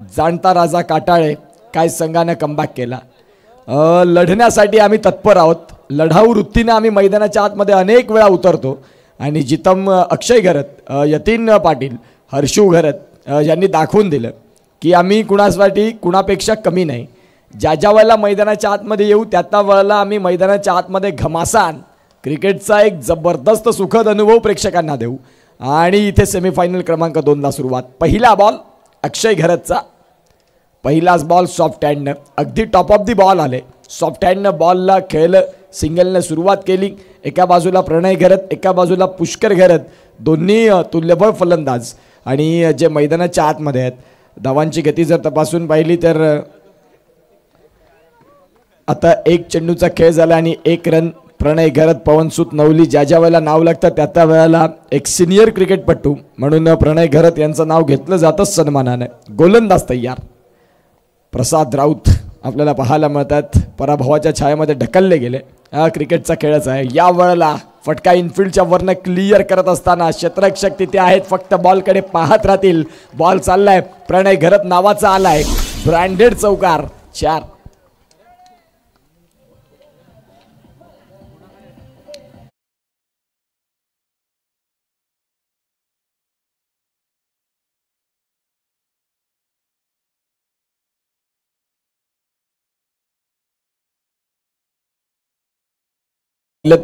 जाणता राजा काटाळे काय संघाने कमबॅक केला। लढण्यासाठी आम्ही तत्पर आहोत, लढाऊ वृत्तीने आम्ही मैदानाच्या आतमध्ये अनेक वेळा उतरतो आणि जितम अक्षय घरत, यतीन पाटील, हर्षू घरत यांनी दाखवून दिलं की आम्ही कुणासाठी कुणापेक्षा कमी नाही। ज्या ज्या वेळेला मैदानाच्या आतमध्ये येऊ त्या वेळेला आम्ही मैदानाच्या आतमध्ये घमासान क्रिकेटचा एक जबरदस्त सुखद अनुभव प्रेक्षकांना देऊ। आणि इथे सेमीफायनल क्रमांक 2ला सुरुवात। पहिला बॉल अक्षय घरतचा, पहिलाच बॉल सॉफ्ट हँडनं, अगदी टॉप ऑफ दी बॉल आले, सॉफ्ट हँडनं बॉलला खेळलं, सिंगलने सुरुवात केली। एका बाजूला प्रणय घरत, एका बाजूला पुष्कर घरत, दोन्ही तुल्यबळ फलंदाज आणि जे मैदानाच्या आतमध्ये आहेत। धावांची गती जर तपासून पाहिली तर आता एक चेंडूचा खेळ झाला आणि 1 रन। प्रणय घरत, पवनसूत नवली ज्या ज्या वेळेला नाव लागतं त्या वेळेला एक सिनियर क्रिकेटपटू म्हणून प्रणय घरत यांचं नाव घेतलं जातं सन्मानाने। गोलंदाज तयार, प्रसाद राऊत आपल्याला पाहायला मिळतात, पराभवाच्या छायेमध्ये ढकलले गेले। हा क्रिकेटचा खेळच आहे। या वेळेला फटका इनफिल्डच्या वरनं क्लिअर करत असताना क्षेत्ररक्षक तिथे आहेत, फक्त बॉलकडे पाहत राहतील। बॉल चाललाय, प्रणय घरत नावाचा आलाय, ब्रँडेड चौकार, 4।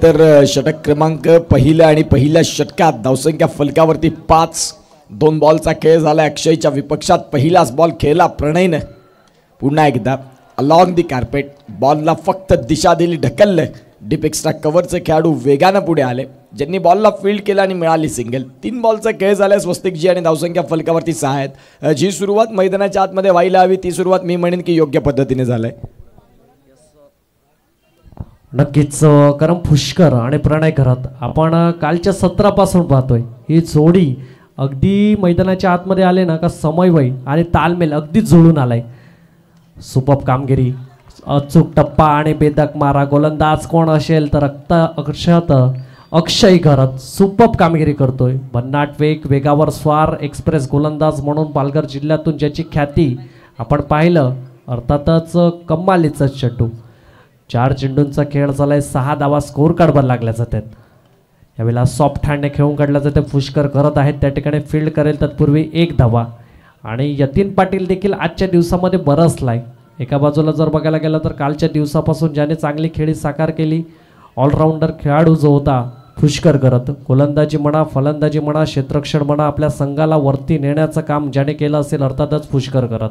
तर षटक क्रमांक पहिला आणि पहिल्या षटकात धावसंख्या फलकावरती 5। 2 बॉलचा खेळ झाला अक्षयच्या विपक्षात। पहिलाच बॉल खेळला प्रणयने, पुन्हा एकदा अलॉंग दी कार्पेट, बॉलला फक्त दिशा दिली, ढकललं। डीप एक्स्ट्रा कव्हरचे खेळाडू वेगानं पुढे आले, ज्यांनी बॉलला फील्ड केला आणि मिळाली सिंगल। 3 बॉलचा खेळ झाला स्वस्तिकजी आणि धावसंख्या फलकावरती 6 आहेत। जी सुरुवात मैदानाच्या आतमध्ये व्हायला हवी ती सुरुवात मी म्हणेन की योग्य पद्धतीने झालंय। नक्कीच, कारण पुष्कर आणि प्रणय घरत आपण कालच्या सत्रापासून पाहतोय ही जोडी अगदी मैदानाच्या आतमध्ये आले ना का समन्वय आणि तालमेल अगदी जुळून आलाय। सुपर कामगिरी, अचूक टप्पा आणि बेधक मारा। गोलंदाज कोण असेल तर अक्षय घरत सुपर कामगिरी करतोय। भन्नाट वेग, वेगावर स्वार एक्सप्रेस गोलंदाज म्हणून पालघर जिल्ह्यातून ज्याची ख्याती आपण पाहिलं, अर्थातच कमालीचा चेंडू। 4 चेंडूंचा खेळ झालाय, 6 धावा स्कोर कार्डवर लागल्या जातात। यावेळेला सॉफ्ट हँडने खेळून काढल्या जाते, पुष्कर करत आहेत त्या ठिकाणी फील्ड करेल तत्पूर्वी 1 धावा। आणि यतीन पाटील देखील आजच्या दिवसामध्ये बरसलाय। एका बाजूला जर बघायला गेलं तर कालच्या दिवसापासून ज्याने चांगली खेळी साकार केली, ऑलराऊंडर खेळाडू जो होता पुष्कर करत, गोलंदाजी म्हणा, फलंदाजी म्हणा, क्षेत्ररक्षण म्हणा, आपल्या संघाला वरती नेण्याचं काम ज्याने केलं असेल अर्थातच पुष्कर करत।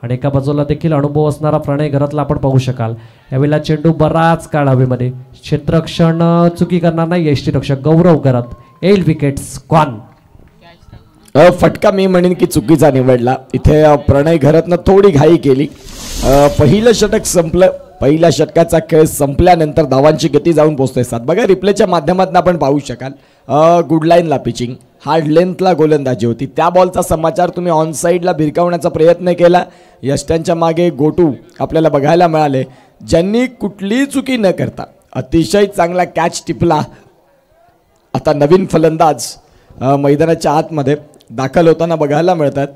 आणि एका बाजूला देखील अनुभव असणारा प्रणय घरतला आपण पाहू शकाल। यावेळेला चेंडू बराच काळ हवेमध्ये, क्षेत्ररक्षण चुकी करणार नाही यष्टीरक्षक गौरव घरत, 8 विकेट्स गॉन। फटका मी म्हणेन की चुकीचा निवडला इथे। प्रणय घरतनं थोडी घाई केली। पहिलं षटक संपलं, पहिल्या षटकाचा खेळ संपल्यानंतर धावांची गती जाऊन पोहोचते 7। बघा रिप्लेच्या माध्यमातून आपण पाहू शकाल, गुड लाईनला पिचिंग, हार्ड लेंथला गोलंदाजी होती। त्या बॉलचा समाचार तुम्ही ऑन साईडला भिरकावण्याचा प्रयत्न केला, यष्ट्यांच्या मागे गोटू आपल्याला बघायला मिळाले, ज्यांनी कुठलीही चुकी न करता अतिशय चांगला कॅच टिपला। आता नवीन फलंदाज मैदानाच्या आतमध्ये दाखल होताना बघायला मिळतात।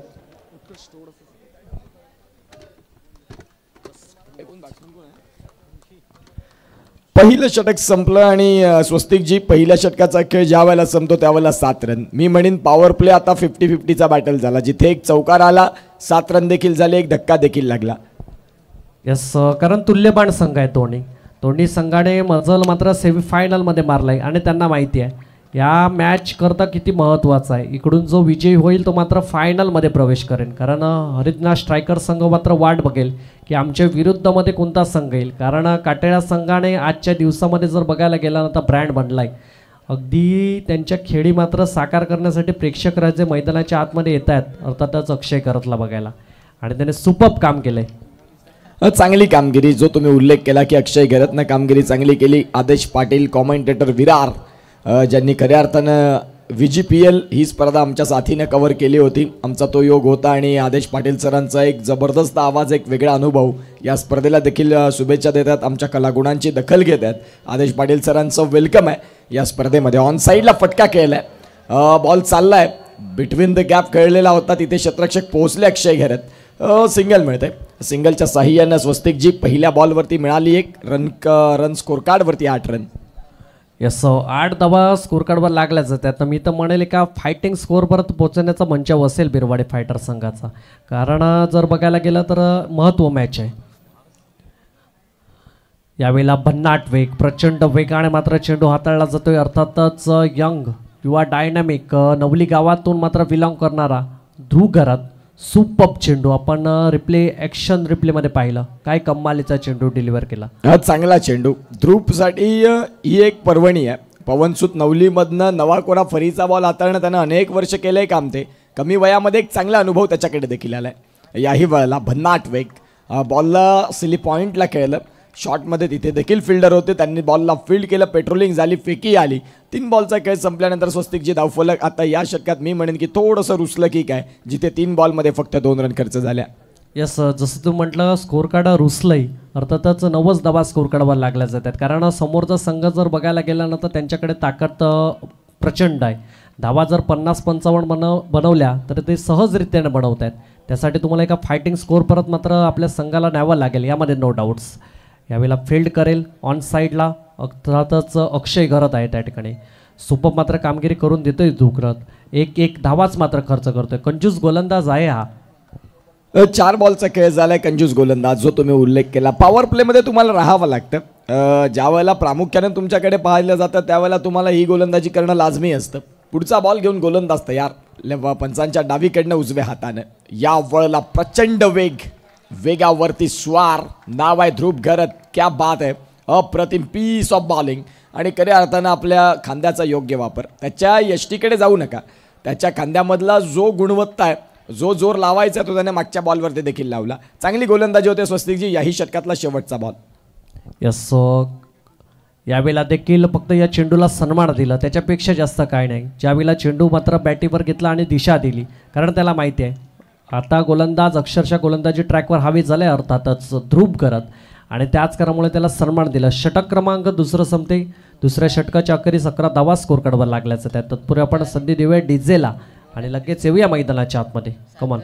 पहिलं षटक संपलं आणि स्वस्तिकजी पहिल्या षटकाचा खेळ ज्या वेळेला संपतो त्यावेळेला 7 रन। मी म्हणेन पॉवर प्ले आता 50-50चा बॅटल झाला, जिथे एक चौकार आला, 7 रन देखील झाले, एक धक्का देखील लागला। यस, कारण तुल्यबाण संघ आहे दोन्ही संघाने मजल मात्र सेमीफायनलमध्ये मारलाय आणि त्यांना माहिती आहे या मॅच करता किती महत्त्वाचा आहे। इकडून जो विजयी होईल तो मात्र फायनलमध्ये प्रवेश करेल, कारण हरितनाथ स्ट्रायकर संघ मात्र वाट बघेल की आमच्या विरुद्धमध्ये कोणता संघ येईल। कारण काटेळा संघाने आजच्या दिवसामध्ये जर बघायला गेला तर ब्रँड बनलाय, अगदी त्यांच्या खेळी मात्र साकार करण्यासाठी प्रेक्षक राजे मैदानाच्या आतमध्ये येत आहेत, अर्थातच अक्षय घरतला बघायला, आणि त्याने सुपर्ब काम केलंय। चांगली कामगिरी जो तुम्ही उल्लेख केला की अक्षय घरतनं कामगिरी चांगली केली। आदेश पाटील कॉमेंटेटर विरार ज्यांनी खऱ्या अर्थानं VGPL ही स्पर्धा आमच्या साथीने कव्हर केली होती, आमचा तो योग होता आणि आदेश पाटील सरांचा एक जबरदस्त आवाज, एक वेगळा अनुभव या स्पर्धेला देखील शुभेच्छा देतात, आमच्या कलागुणांची दखल घेत आहेत। आदेश पाटील सरांचं वेलकम आहे या स्पर्धेमध्ये। ऑन साईडला फटका खेळलाय, बॉल चाललाय, बिटवीन द गॅप खेळलेला होता, तिथे क्षेत्ररक्षक पोहोचले अक्षय घरत। सिंगल मिळते. सिंगलच्या साह्यानं स्वस्तिकजी पहिल्या बॉलवरती मिळाली एक रन स्कोर कार्डवरती 8 रन. यस 8 धावा स्कोर कार्डवर लागल्याच जातात. मी तर म्हणेल का फायटिंग स्कोअरपर्यंत पोहोचण्याचा मंच असेल बिरवाडे फायटर संघाचा, कारण जर बघायला गेलं तर महत्त्व मॅच आहे. यावेळेला भन्नाट वेग, प्रचंड वेगाने मात्र चेंडू हाताळला जातोय. अर्थातच यंग किंवा डायनामिक नवली गावातून मात्र बिलॉंग करणारा ध्रुव घरात सुपर चेंडू आपण ॲक्शन रिप्लेमध्ये पाहिलं. काय कमालीचा चेंडू डिलिव्हर केला. हा चांगला चेंडू ध्रुवसाठी ही एक पर्वणी आहे. पवनसूत नवलीमधनं नवा कोरा फरीचा बॉल हाताळणं त्यानं अनेक वर्ष केलंय काम. ते कमी वयामध्ये एक चांगला अनुभव त्याच्याकडे देखील आलाय. याही वेळेला भन्नाट वेग, बॉलला सिली पॉईंटला खेळलं. शॉटमध्ये तिथे देखील फिल्डर होते, त्यांनी बॉलला फील्ड केलं, पेट्रोलिंग झाली, फेकी आली. 3 बॉलचा खेळ संपल्यानंतर स्वस्तिकजी धावफलक आता या षटकात मी म्हणेन की थोडंसं रुसलं की काय, जिथे 3 बॉलमध्ये फक्त 2 रन खर्च झाल्या. यस जसं तू म्हटलं स्कोर कार्ड रुसलंय. अर्थातच 90 धावा स्कोर कार्डवर लागल्या जातात, कारण समोरचा संघ जर बघायला गेला ना तर त्यांच्याकडे ताकद प्रचंड आहे. धावा जर 50-55 बनवल्या तर ते सहजरित्याने बनवत आहेत. त्यासाठी तुम्हाला एका फायटिंग स्कोर परत मात्र आपल्या संघाला न्यावं लागेल, यामध्ये नो डाऊट्स. यावेळेला फील्ड करेल ऑन साईडला अर्थातच अक्षय घरत आहे. त्या ठिकाणी सुपर मात्र कामगिरी करून देतोय धुकरत. एक धावाच मात्र खर्च करतोय. कंजूस गोलंदाज आहे हा. 4 बॉलचा खेळ झालाय. कंजूस गोलंदाज जो तुम्ही उल्लेख केला. पॉवर प्लेमध्ये तुम्हाला राहावं लागतं. ज्या वेळेला प्रामुख्याने तुमच्याकडे पाहिलं जातं त्यावेळेला तुम्हाला ही गोलंदाजी करणं लाजमी असतं. पुढचा बॉल घेऊन गोलंदाज तयार पंचांच्या डावीकडनं उजव्या हातानं. या वेळेला प्रचंड वेगावरती स्वार, नाव आहे ध्रुव घरत. क्या बात आहे, अप्रतिम पीस ऑफ बॉलिंग. आणि खऱ्या अर्थानं आपल्या खांद्याचा योग्य वापर. त्याच्या यष्टीकडे जाऊ नका. त्याच्या खांद्यामधला जो गुणवत्ता आहे, जो जोर लावायचा तो त्याने मागच्या बॉलवरती देखील लावला. चांगली गोलंदाजी होते स्वस्तिकजी. याही षटकातला शेवटचा बॉल. यस यावेळेला देखील फक्त या चेंडूला सन्मान दिला, त्याच्यापेक्षा जास्त काय नाही. ज्यावेळेला चेंडू मात्र बॅटीवर घेतला आणि दिशा दिली, कारण त्याला माहिती आहे आता गोलंदाज अक्षरशः गोलंदाजी ट्रॅकवर हवी झाले. अर्थातच ध्रुव करत आणि त्याच कारणामुळे त्याला सन्मान दिला. षटक क्रमांक 2 संपते. दुसऱ्या षटकाच्या अखेरीस 11 धावा स्कोर कार्डवर लागल्याचं. त्या तत्पूर्वी आपण संधी देऊया डीजेला आणि लगेच येऊया मैदानाच्या आतमध्ये. कमान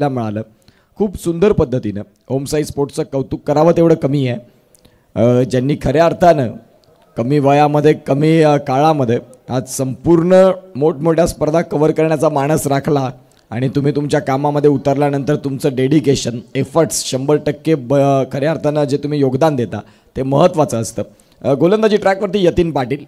मिळालं. खूप सुंदर पद्धतीनं ओमसाई स्पोर्ट्सचं कौतुक करावं तेवढं कमी आहे. ज्यांनी खऱ्या अर्थानं कमी वयामध्ये कमी काळामध्ये आज संपूर्ण मोठमोठ्या स्पर्धा कव्हर करण्याचा मानस राखला आणि तुम्ही तुमच्या कामामध्ये उतरल्यानंतर तुमचं डेडिकेशन, एफर्ट्स 100% खऱ्या अर्थानं जे तुम्ही योगदान देता ते महत्त्वाचं असतं. गोलंदाजी ट्रॅकवरती यतीन पाटील.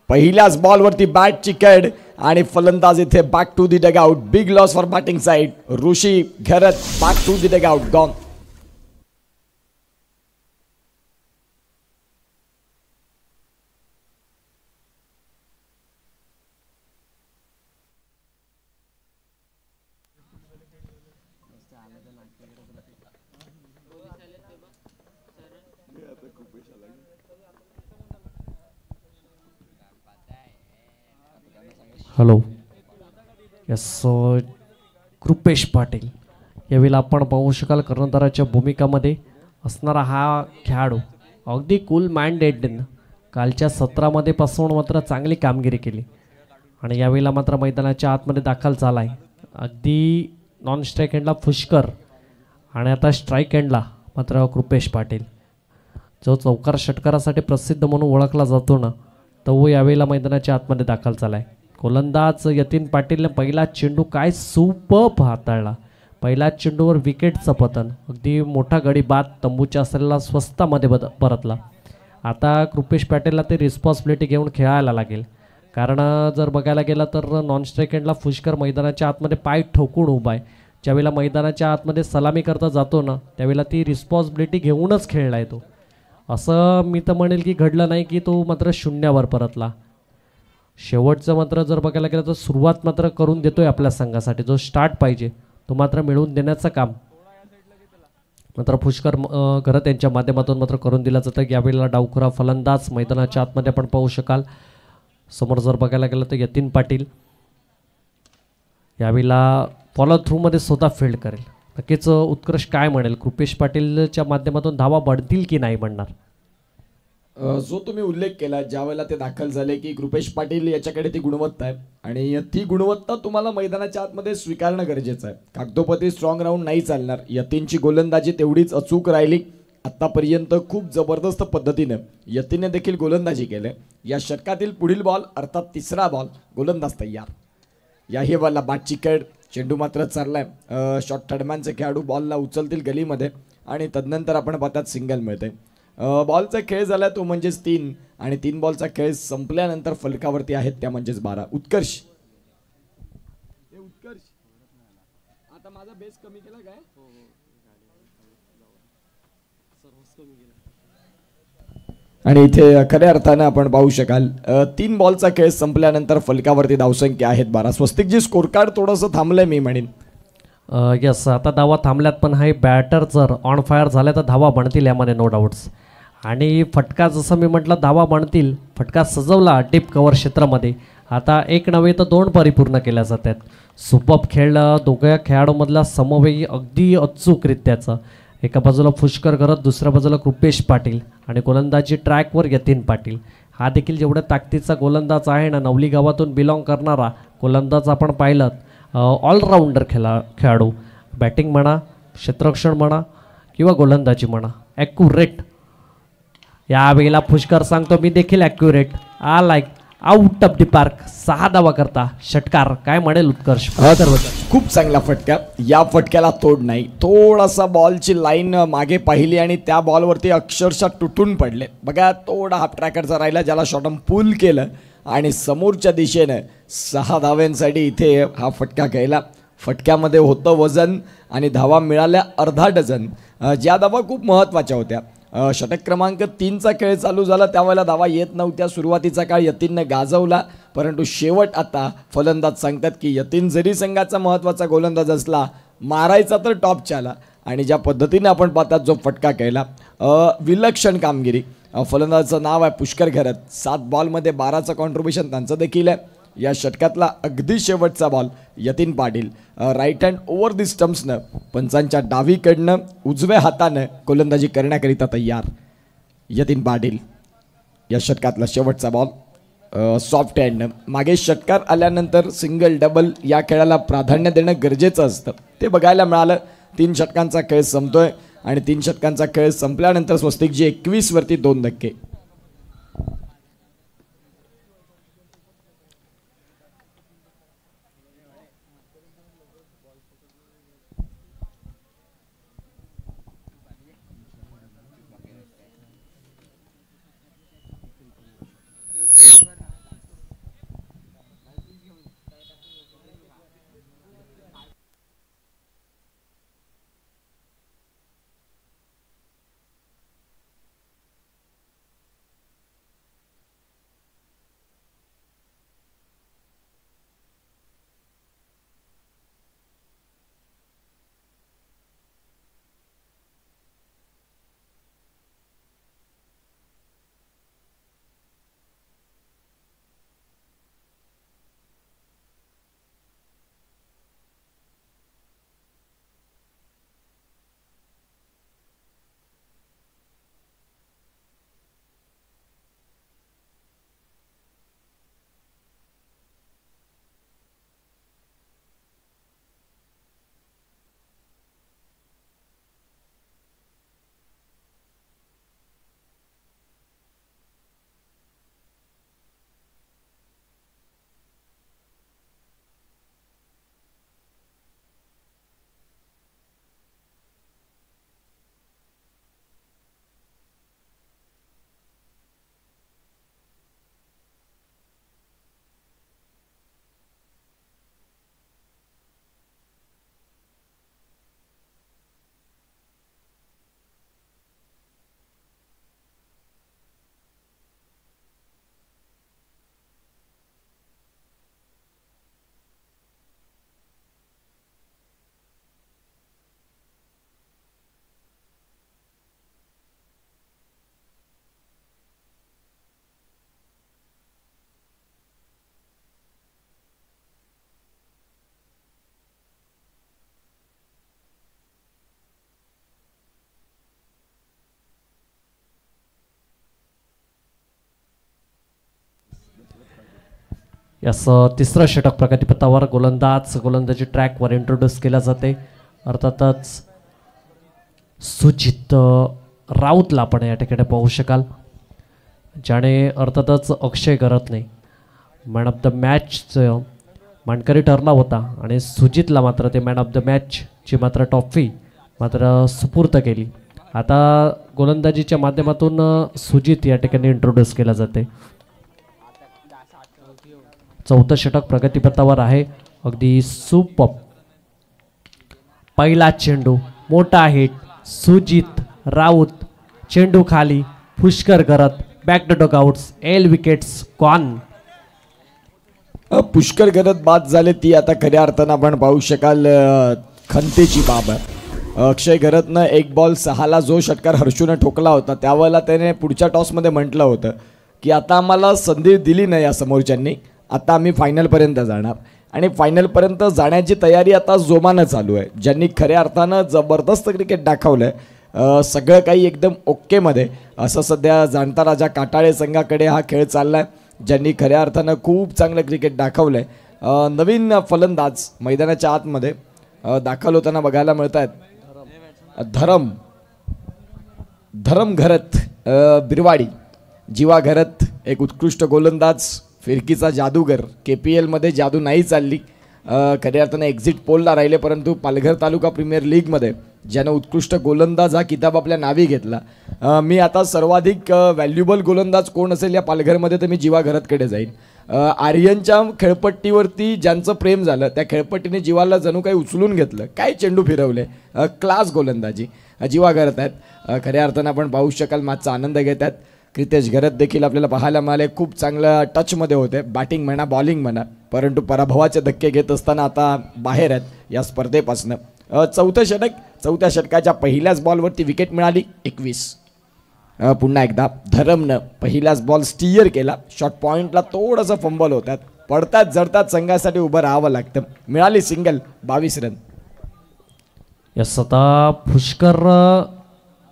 पहिल्याच बॉलवरती बॅटची कॅड आणि फलंदाज इथे back to the dugout. Big loss for batting side. Rishi Gharat back to the dugout gone. Hello yes Krupesh Patil. यावेळेला आपण पाहू शकाल कर्णधाराच्या भूमिकामध्ये असणारा हा खेळाडू अगदी कूल माइंडेडनं कालच्या 17 पासून मात्र चांगली कामगिरी केली आणि यावेळेला मात्र मैदानाच्या आतमध्ये दाखल झाला आहे. अगदी नॉन स्ट्राईक एंडला पुष्कर आणि आता स्ट्राईक एंडला मात्र कृपेश पाटील, जो चौकार षटकारासाठी प्रसिद्ध म्हणून ओळखला जातो ना, तो यावेळेला मैदानाच्या आतमध्ये दाखल झाला आहे. गोलंदाज यतीन पाटीलने पहिला चेंडू काय सुपर्ब हाताळला. पहिल्या चेंडूवर विकेटचं पतन, अगदी मोठा गडी बाद तंबूच्या असलेला स्वस्तामध्ये परतला. आता कृपेश पॅटेलला ते रिस्पॉन्सिबिलिटी घेऊन खेळायला लागेल, कारण जर बघायला गेलं तर नॉन स्ट्राईक एंडला पुष्कर मैदानाच्या आतमध्ये पाय ठोकून उभा आहे. ज्यावेळेला मैदानाच्या आतमध्ये सलामी करता जातो ना, त्यावेळेला ती रिस्पॉन्सिबिलिटी घेऊनच खेळला येतो. असं मी तर म्हणेल की घडलं नाही की तो मात्र शून्यावर परतला. शेवटचं मात्र जर बघायला गेलं तर सुरुवात मात्र करून देतोय आपल्या संघासाठी. जो स्टार्ट पाहिजे तो मात्र मिळवून देण्याचं काम मात्र पुष्कर घरत यांच्या माध्यमातून मात्र करून दिलं जातं. यावेळेला डावखुरा फलंदाज मैदानाच्या आतमध्ये आपण पाहू शकाल. समोर जर बघायला गेलं तर यतीन पाटील यावेळेला फॉलो थ्रूमध्ये स्वतः फील्ड करेल. नक्कीच उत्कर्ष काय म्हणेल, कृपेश पाटीलच्या माध्यमातून धावा बढ़तील की नाही म्हणणार? जो तुम्ही उल्लेख केला ज्या वेळेला ते दाखल झाले की कृपेश पाटील याच्याकडे ती गुणवत्ता आहे आणि ती गुणवत्ता तुम्हाला मैदानाच्या आतमध्ये स्वीकारणं गरजेचं आहे. कागदोपत्री स्ट्रॉंग राहून नाही चालणार. यतीनची गोलंदाजी तेवढीच अचूक राहिली. आत्तापर्यंत खूप जबरदस्त पद्धतीने यतीनने देखील गोलंदाजी केले. या षटकातील पुढील बॉल अर्थात तिसरा बॉल, गोलंदाज तयार. याही बॉलला बाद चिकट, चेंडू मात्र चाललाय. शॉर्ट थर्डमॅनचे खेळाडू बॉलला उचलतील गलीमध्ये आणि तदनंतर आपण पाहतात सिंगल मिळते. बॉलचा खेळ झाला तो म्हणजेच 3 आणि 3 बॉलचा खेळ संपल्यानंतर फलकावरती आहेत त्या म्हणजेच 12. उत्कर्ष आता माझा बेस कमी केला काय? आणि इथे खऱ्या अर्थानं आपण पाहू शकाल 3 बॉलचा खेळ संपल्यानंतर फलकावरती धावसंख्या आहेत 12. स्वस्तिकजी स्कोर कार्ड थोडंसं थांबलंय मी म्हणेन. यस, आता धावा थांबल्यात पण हे बॅटर जर ऑन फायर झाले तर धावा बनतील यामध्ये नो डाऊट्स. आणि फटका जसं मी म्हटलं धावा बनतील, फटका सजवला डीप कव्हर क्षेत्रामध्ये. आता एक नव्हे तर 2 परिपूर्ण केल्या जातात. सुपर खेळ दोघं खेळाडूमधला समन्वय अगदी अचूकरित्याचं. एका बाजूला पुष्कर घरत, दुसऱ्या बाजूला कृपेश पाटील आणि गोलंदाजी ट्रॅकवर यतीन पाटील. हा देखील जेवढ्या ताकदीचा गोलंदाज आहे ना, नवली गावातून बिलॉंग करणारा गोलंदाज आपण पाहिलं. ऑलराऊंडर खेळाडू, बॅटिंग म्हणा, क्षेत्ररक्षण म्हणा किंवा गोलंदाजी म्हणा, ॲक्युरेट. यावेळेला पुष्कर सांगतो मी देखील accurate. Like out of the park, 6 धावा करता षटकार. काय म्हणेल उत्कर्ष? खूप चांगला फटका. या फटक्याला तोड नाही. थोडासा बॉलची लाईन मागे पाहिली आणि त्या बॉलवरती अक्षरशः तुटून पडले. बघा थोडा हाफ ट्रॅकरचा राहिला ज्याला शॉटम पूल केलं आणि समोरच्या दिशेनं 6 धाव्यांसाठी इथे हा फटका केला. फटक्यामध्ये होतं वजन आणि धावा मिळाल्या अर्धा डझन. ज्या धावा खूप महत्त्वाच्या होत्या. षटक क्रमांक 3चा खेळ चालू झाला त्यावेळेला धावा येत नव्हत्या. सुरुवातीचा काळ यतीनने गाजवला, परंतु शेवट आता फलंदाज सांगतात की यतीन जरी संघाचा महत्त्वाचा गोलंदाज असला, मारायचा तर टॉपच्या आला. आणि ज्या पद्धतीने आपण पाहतात जो फटका केला, विलक्षण कामगिरी. फलंदाजाचं नाव आहे पुष्कर घरत. 7 बॉलमध्ये 12चं कॉन्ट्रीब्युशन त्यांचं देखील आहे. या षटकातला अगदी शेवटचा ball Yatin Patil right hand over the स्टम्प्सनं पंचांच्या डावीकडनं उजव्या हातानं गोलंदाजी करण्याकरिता तयार यतीन पाटील. या षटकातला शेवटचा बॉल सॉफ्ट हँडनं. मागे षटकार आल्यानंतर सिंगल डबल या खेळाला प्राधान्य देणं गरजेचं असतं. ते बघायला मिळालं. 3 षटकांचा खेळ संपतोय आणि 3 षटकांचा खेळ संपल्यानंतर स्वस्तिकजी 21 वरती 2 धक्के. यास तिसरं षटक प्रगतीपथावर गोलंदाजी ट्रॅकवर इंट्रोड्यूस केला जाते. अर्थातच सुजित राऊतला आपण या ठिकाणी पाहू शकाल, ज्याने अर्थातच अक्षय गरतने मॅन ऑफ द मॅचचं मानकरी ठरला होता आणि सुजितला मात्र ते मॅन ऑफ द मॅचची मात्र ट्रॉफी मात्र सुपूर्द केली. आता गोलंदाजीच्या माध्यमातून सुजित या ठिकाणी इंट्रोड्यूस केला जाते. चौथं षटक प्रगतीपथावर आहे. अगदी सुपर पहिला चेंडू, मोठा हिट, सुजित राऊत, चेंडू खाली, Pushkar Garat, back to dugouts, एल विकेट्स गॉन. पुष्कर गरत बाद झाले ती आता खऱ्या अर्थानं आपण पाहू शकाल खंतेची बाब आहे. अक्षय गरतनं 1 बॉल 6ला जो षटकार हर्षूनं ठोकला होता त्यावेळेला त्याने पुढच्या टॉसमध्ये म्हटलं होतं की आता आम्हाला संधी दिली नाही या समोरच्यांनी, आता आम्ही फायनलपर्यंत जाणार. आणि फायनलपर्यंत जाण्याची तयारी आता जोमानं चालू आहे. ज्यांनी खऱ्या अर्थानं जबरदस्त क्रिकेट दाखवलं आहे, सगळं काही एकदम ओकेमध्ये, असं सध्या जाणता राजा काटाळे संघाकडे हा खेळ चालला आहे. ज्यांनी खऱ्या अर्थानं खूप चांगलं क्रिकेट दाखवलं आहे. नवीन फलंदाज मैदानाच्या आतमध्ये दाखल होताना बघायला मिळत आहेत. धरम घरत बिरवाडी, जीवा घरत एक उत्कृष्ट गोलंदाज, फिरकीचा जादूगर. KPLमध्ये जादू नाही चालली, खऱ्या अर्थानं एक्झिट पोलला राहिले, परंतु पालघर तालुका प्रीमियर लीगमध्ये ज्यानं उत्कृष्ट गोलंदाज हा किताब आपल्या नावी घेतला. मी आता सर्वाधिक व्हॅल्युबल गोलंदाज कोण असेल या पालघरमध्ये तर मी जीवा घरतकडे जाईन. आर्यनच्या खेळपट्टीवरती ज्यांचं प्रेम झालं त्या खेळपट्टीने जीवाला जणू काही उचलून घेतलं. काय चेंडू फिरवले, क्लास गोलंदाजी जीवा घरत आहेत. खऱ्या अर्थानं आपण पाहू शकाल मॅचचा आनंद घेत आहेत. क्रितेश घरत देखील आपल्याला पाहायला मिळाले, खूप चांगलं टचमध्ये होते, बॅटिंग म्हणा बॉलिंग म्हणा, परंतु पराभवाचे धक्के घेत असताना आता बाहेर आहेत या स्पर्धेपासून. चौथ्या षटकाच्या पहिल्याच बॉलवरती विकेट मिळाली 21. पुन्हा एकदा धरमनं पहिल्याच बॉल स्टीयर केला, शॉर्ट पॉईंटला थोडंसं फंबल होतात, पडतात जडतात संघासाठी उभं राहावं लागतं. मिळाली सिंगल, 22 रन. यस, आता पुष्कर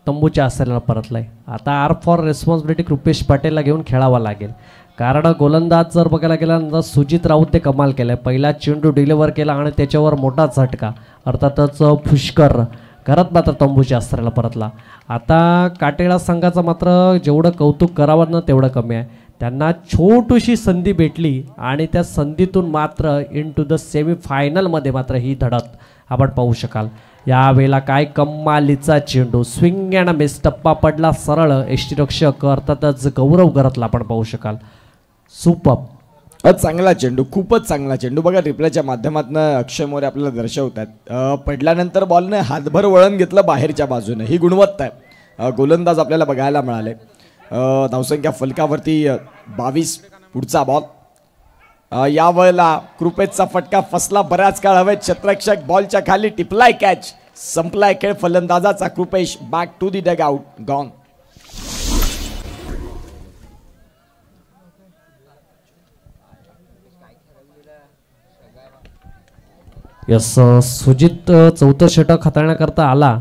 तंबूच्या आसऱ्याला परतलाय. आता आर फॉर रेस्पॉन्सिबिलिटी कृपेश पटेलला घेऊन खेळावा लागेल, कारण गोलंदाज जर बघायला गेल्यानंतर सुजित राऊतने कमाल केलाय. पहिला चेंडू डिलिव्हर केला आणि त्याच्यावर मोठा झटका. अर्थातच पुष्कर घरात मात्र तंबूच्या आसऱ्याला परतला. आता काटेळा संघाचं मात्र जेवढं कौतुक करावं ना तेवढं कमी आहे. त्यांना छोटीशी संधी भेटली आणि त्या संधीतून मात्र इन टू द सेमीफायनलमध्ये मात्र ही धडक आपण पाहू शकाल. यावेळेला काय कमालीचा चेंडू, स्विंग अँड मिस, टप्पा पडला सरळ, यष्टीरक्षक अर्थातच गौरव घरातला आपण पाहू शकाल. सुपर, चांगला चेंडू, खूपच चांगला चेंडू. बघा रिप्लायच्या माध्यमातून अक्षय मोरे आपल्याला दर्शवतात. पडल्यानंतर बॉलने हातभर वळण घेतलं बाहेरच्या बाजूने, ही गुणवत्ता आहे. गोलंदाज आपल्याला बघायला मिळाले. धावसंख्या फलकावरती 22. पुढचा बॉल, या वेळेला कृपेशचा फटका फसला, बऱ्याच काळ हवेत, क्षेत्ररक्षक बॉलच्या खाली टिपलाय, कॅच, संपलाय खेळ फलंदाजाचा. Kripesh back to the dugout, gone. Yes, Sujit चौथं षटक हाताळण्याकरता आला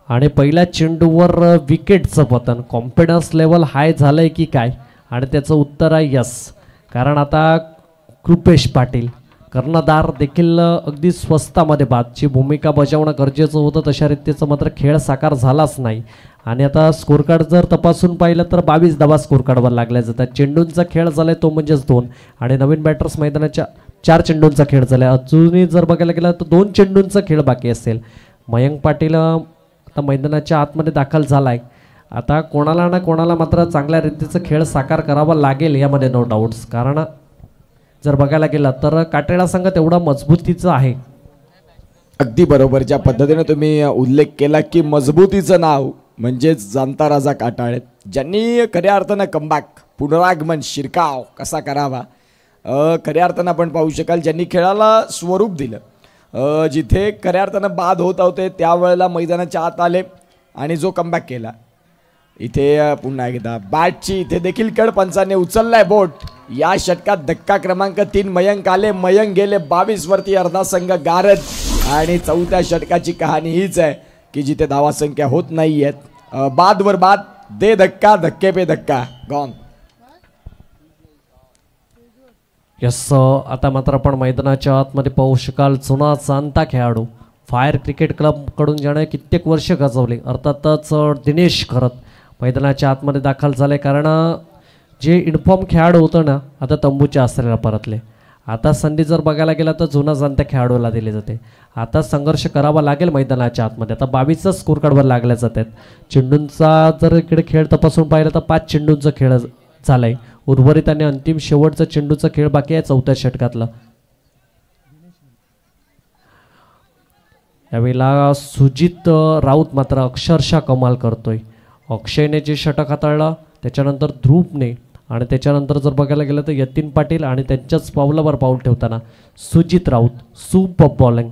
आणि पहिल्या चेंडूवर विकेटचं पतन. कॉन्फिडन्स लेवल हाय झालंय की काय, आणि त्याचं उत्तर आहे यस. कारण आता कृपेश पाटील कर्णधार देखील अगदी स्वस्तामध्ये बादची भूमिका बजावणं गरजेचं होतं, तशा रीतीचं मात्र खेळ साकार झालाच नाही. आणि आता स्कोर कार्ड जर तपासून पाहिलं तर 22 धावा स्कोर कार्डवर लागल्या जातात. चेंडूंचा खेळ झालाय तो म्हणजेच 2, आणि नवीन बॅटर्स मैदानाच्या 4 चेंडूंचा खेळ झाला. अजूनही जर बघायला गेला तर 2 चेंडूंचा खेळ बाकी असेल. मयंक पाटील आता मैदानाच्या आतमध्ये दाखल झालाय. आता कोणाला ना कोणाला मात्र चांगल्या रीतीचं खेळ साकार करावा लागेल यामध्ये नो डाऊट्स. कारण जर बघायला गेलं तर काटेळा संघ तेवढा मजबूतीचं आहे. अगदी बरोबर, ज्या पद्धतीने तुम्ही उल्लेख केला की मजबूतीचं नाव म्हणजेच जाणता राजा काटाळे, ज्यांनी खऱ्या अर्थानं कमबॅक, पुनरागमन, शिरकाव कसा करावा खऱ्या अर्थानं आपण पाहू शकाल. ज्यांनी खेळाला स्वरूप दिलं, जिथे खऱ्या अर्थानं बाद होत होते त्यावेळेला मैदानाच्या आत आले आणि जो कमबॅक केला. इथे पुन्हा एकदा बॅटची इथे देखील कड पंचाने उचललाय बोट. या षटकात धक्का क्रमांक 3 मयंक आले, मयंक गेले 22 वरती, अर्धा संघ गारद. आणि चौथ्या षटकाची कहाणी हीच आहे की जिथे धावा संख्या होत नाही आहेत, बाद वर बाद, दे धक्का, धक्के पे धक्का, गॉन. यस, आता मात्र आपण मैदानाच्या आतमध्ये पाहू शकाल जुना जाणता खेळाडू फायर क्रिकेट क्लबकडून ज्याने कित्येक वर्ष गाजवले अर्थातच दिनेश खरत मैदानाच्या आतमध्ये दाखल झाले. कारण जे इन्फॉर्म खेळाडू होतं ना आता तंबूच्या आश्रयाला परतले. आता संधी जर बघायला गेला तर जुना जाणत्या खेळाडूला दिली जाते. आता संघर्ष करावा लागेल मैदानाच्या आतमध्ये. आता 22 स्कोर कार्डवर लागल्या जातात. चेंडूंचा जर इकडे खेळ तपासून पाहिलं तर 5 चेंडूंचा खेळ झाला आहे. उर्वरित आणि अंतिम शेवटचा चेंडूचा खेळ बाकी आहे 4थ्या षटकातला. यावेळेला सुजित राऊत मात्र अक्षरशः कमाल करतोय. अक्षयने जे षटक हाताळलं त्याच्यानंतर ध्रुवने आणि त्याच्यानंतर जर बघायला गेलं तर यतीन पाटील आणि त्यांच्याच पावलावर पाऊल ठेवताना सुजित राऊत सुपर बॉलिंग.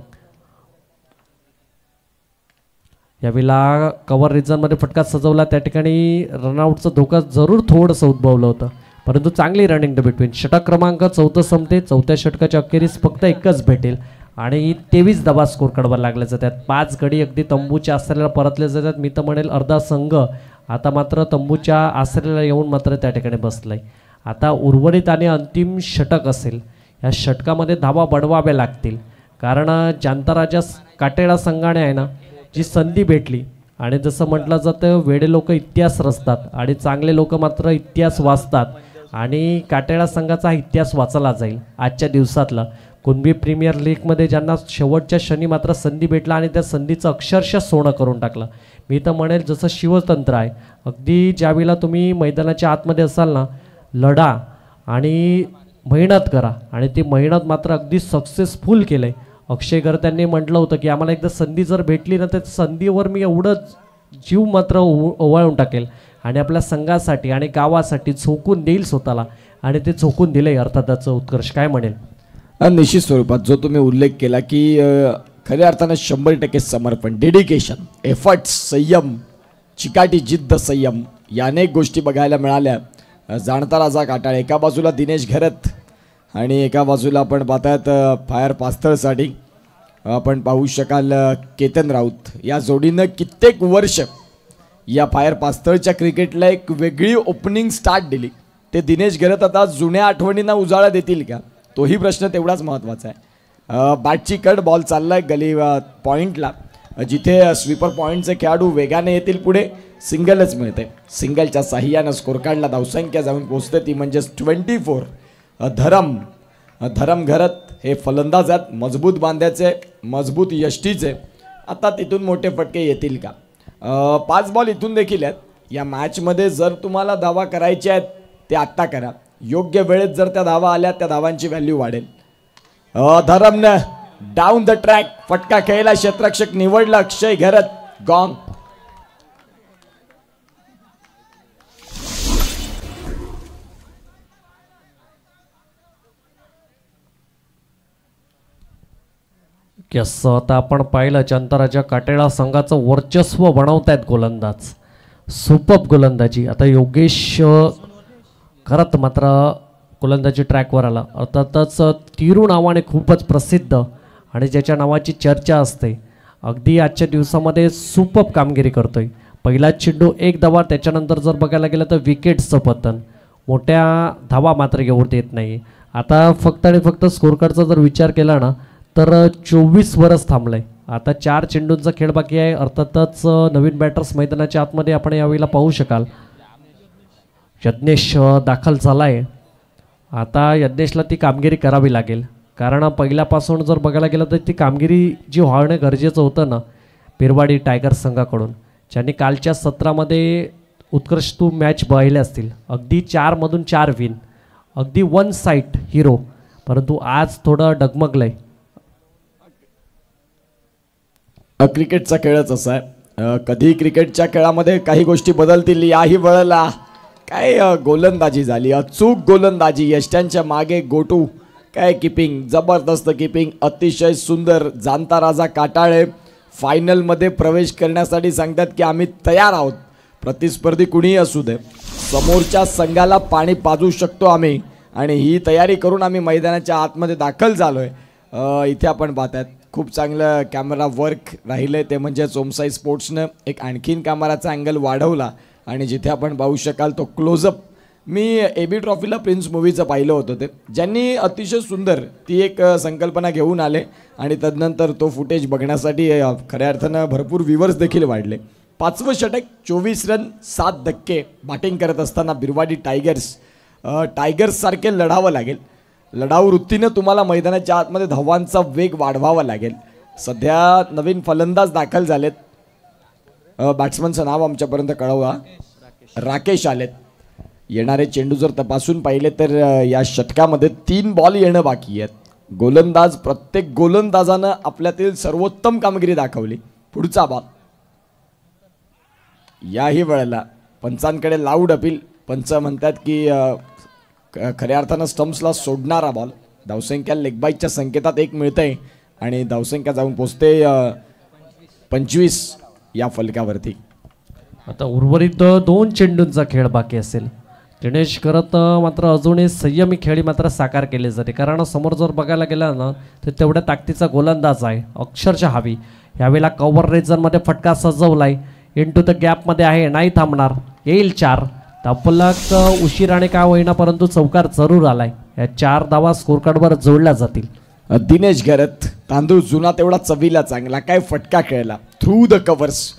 यावेळेला कव्हर रिजनमध्ये फटका सजवला. त्या ठिकाणी रनआउटचा धोका जरूर थोडंसं उद्भवलं होतं परंतु चांगली रनिंग द बिटवीन. षटक क्रमांक 4 संपते. 4थ्या षटकाच्या अखेरीस फक्त एकच भेटेल आणि 23 धावा स्कोर कार्डवर लागले जातात. 5 गडी अगदी तंबूच्या आश्रयाला परतले जातात. मी तर म्हणेल अर्धा संघ आता मात्र तंबूच्या आश्रयाला येऊन मात्र त्या ठिकाणी बसलाय. आता उर्वरित आणि अंतिम षटक असेल. या षटकामध्ये धावा बडवाव्या लागतील कारण जांताराजा काटेळा संघाने आहे ना जी संधी भेटली आणि जसं म्हटलं जातं वेडे लोक इतिहास रचतात आणि चांगले लोक मात्र इतिहास वाचतात आणि काटेळा संघाचा हा इतिहास वाचला जाईल आजच्या दिवसातला. कुणबी प्रीमियर लीगमध्ये ज्यांना शेवटच्या क्षणी मात्र संधी भेटला आणि त्या संधीचं अक्षरशः सोनं करून टाकलं. मी तर म्हणेल जसं शिवतंत्र आहे अगदी ज्यावेळेला तुम्ही मैदानाच्या आतमध्ये असाल ना लढा आणि मेहनत करा आणि ती मेहनत मात्र अगदी सक्सेसफुल केलं आहे. अक्षय गर्त्यांनी म्हटलं होतं की आम्हाला एकदा संधी जर भेटली ना तर संधीवर मी एवढं जीव मात्र ओवाळून टाकेल आणि आपल्या संघासाठी आणि गावासाठी झोकून देईल स्वतःला आणि ते झोकून दिले अर्थातच उत्कर्ष काय म्हणेल. निश्चित स्वरूपात जो तुम्ही उल्लेख केला की खऱ्या अर्थानं 100% समर्पण डेडिकेशन एफर्ट्स संयम चिकाटी जिद्द संयम या अनेक गोष्टी बघायला मिळाल्या. जाणता राजा काटाळे एका बाजूला दिनेश घरत आणि एका बाजूला आपण पाहतात फायर पास्थळसाठी आपण पाहू शकाल केतन राऊत. या जोडीनं कित्येक वर्ष या फायर पास्थळच्या क्रिकेटला एक वेगळी ओपनिंग स्टार्ट दिली. ते दिनेश घरत आता जुन्या आठवणींना उजाळा देतील का तोही प्रश्न तेवढाच महत्त्वाचा आहे. बॅटची कट बॉल चाललाय गली पॉईंटला जिथे स्वीपर पॉईंटचे खेळाडू वेगाने येतील पुढे सिंगलच मिळते. सिंगलच्या साह्यानं स्कोर कार्डला धावसंख्या जाऊन पोहोचते ती म्हणजेच 24. धरम घरत हे फलंदाज आहेत मजबूत बांध्याचे मजबूत यष्टीचे. आता तिथून मोठे फटके येतील का. 5 बॉल इथून देखील आहेत. या मॅचमध्ये जर तुम्हाला धावा करायच्या आहेत ते आत्ता करा. योग्य वेळेत जर त्या धावा आल्या त्या धावांची व्हॅल्यू वाढेल. धरमनं डाऊन द ट्रॅक फटका खेळला क्षेत्ररक्षक निवडला अक्षय घरत गॉन. यस, आता आपण पाहिलं जांताराजा काटेळा संघाचं वर्चस्व बनवतायत गोलंदाज. सुपर्ब गोलंदाजी. आता योगेश खरत मात्र गोलंदाजी ट्रॅकवर आला. अर्थातच तिरू नावाने खूपच प्रसिद्ध आणि ज्याच्या नावाची चर्चा असते अगदी आजच्या दिवसामध्ये सुपर्ब कामगिरी करतोय. पहिला चेंडू 1 धावा. त्याच्यानंतर जर बघायला गेलं तर विकेटचं पतन. मोठ्या धावा मात्र घेऊन येत नाही. आता फक्त आणि फक्त स्कोर कार्डचा जर विचार केला ना तर 24 वरच थांबलं आहे. आता 4 चेंडूंचा खेळ बाकी आहे. अर्थातच नवीन बॅटर्स मैदानाच्या आतमध्ये आपण यावेळेला पाहू शकाल. यज्ञेश दाखल झाला आहे. आता यज्ञेशला ती कामगिरी करावी लागेल कारण पहिल्यापासून जर बघायला गेलं तर ती कामगिरी जी होणं गरजेचं होतं ना पिरवाडी टायगर्स संघाकडून ज्यांनी कालच्या सत्रामध्ये उत्कृष्ट मॅच पाहिले असतील. अगदी 4 मधून 4 विन अगदी वन साईड हिरो. परंतु आज थोडं डगमगलंय. क्रिकेटचा खेळच असा आहे. कधी क्रिकेटच्या खेळामध्ये काही गोष्टी बदलतील याही वेळेला काय गोलंदाजी झाली अचूक गोलंदाजी. यष्ट्यांच्या मागे गोटू काय किपिंग जबरदस्त किपिंग अतिशय सुंदर. जाणता राजा काटाळे फायनलमध्ये प्रवेश करण्यासाठी सांगतात की आम्ही तयार आहोत. प्रतिस्पर्धी कुणीही असू दे समोरच्या संघाला पाणी पाजू शकतो आम्ही आणि ही तयारी करून आम्ही मैदानाच्या आतमध्ये दाखल झालोय. इथे आपण पाहतात खूप चांगलं कॅमेरा वर्क राहिलं आहे. ते म्हणजे ओमसाई स्पोर्ट्सनं एक आणखीन कॅमेराचा अँगल वाढवला आणि जिथे आपण पाहू शकाल तो क्लोजअप मी AB ट्रॉफीला प्रिन्स मूवीचं पाहिलं होतं ते, ज्यांनी अतिशय सुंदर ती एक संकल्पना घेऊन आले आणि तदनंतर तो फुटेज बघण्यासाठी खऱ्या अर्थानं भरपूर व्ह्यूवर्स देखील वाढले. 5वं षटक 24 रन 7 धक्के बॅटिंग करत असताना बिरवाडी टायगर्ससारखे लढावं लागेल. लढाऊ वृत्तीनं तुम्हाला मैदानाच्या आतमध्ये धावांचा वेग वाढवावा लागेल. सध्या नवीन फलंदाज दाखल झालेत. बॅट्समनचं नाव आमच्यापर्यंत कळवा. राकेश आलेत. येणारे चेंडू जर तपासून पाहिले तर या षटकामध्ये 3 बॉल येणं बाकी आहेत. गोलंदाज प्रत्येक गोलंदाजानं आपल्यातील सर्वोत्तम कामगिरी दाखवली. पुढचा बॉल याही वेळेला पंचांकडे लाऊड अपील. पंच म्हणतात की खऱ्या अर्थानं स्टम्प्सला सोडणारा बॉल. धावसंख्या लेगबाईच्या संकेतात 1 मिळतंय आणि धावसंख्या जाऊन पोचते 25 या फलकावरती. आता उर्वरित 2 चेंडूंचा खेळ बाकी असेल. दिनेश करत मात्र अजूनही संयमी खेळी मात्र साकार केले जाते, कारण समोर जर बघायला गेला ना तर तेवढ्या ताकदीचा गोलंदाज आहे, अक्षरशः हवी. यावेळेला कव्हर रेझनमध्ये फटका सजवलाय. इंटू द गॅपमध्ये आहे, नाही थांबणार. येईल 4 धावफलक उशिराने का होईना परंतु चौकार जरूर आलाय. या 4 धावा स्कोर कार्डवर जोडल्या जातील. दिनेश घरत तांदूळ जुना तेवढा चवीला चांगला. काय फटका खेळला through the covers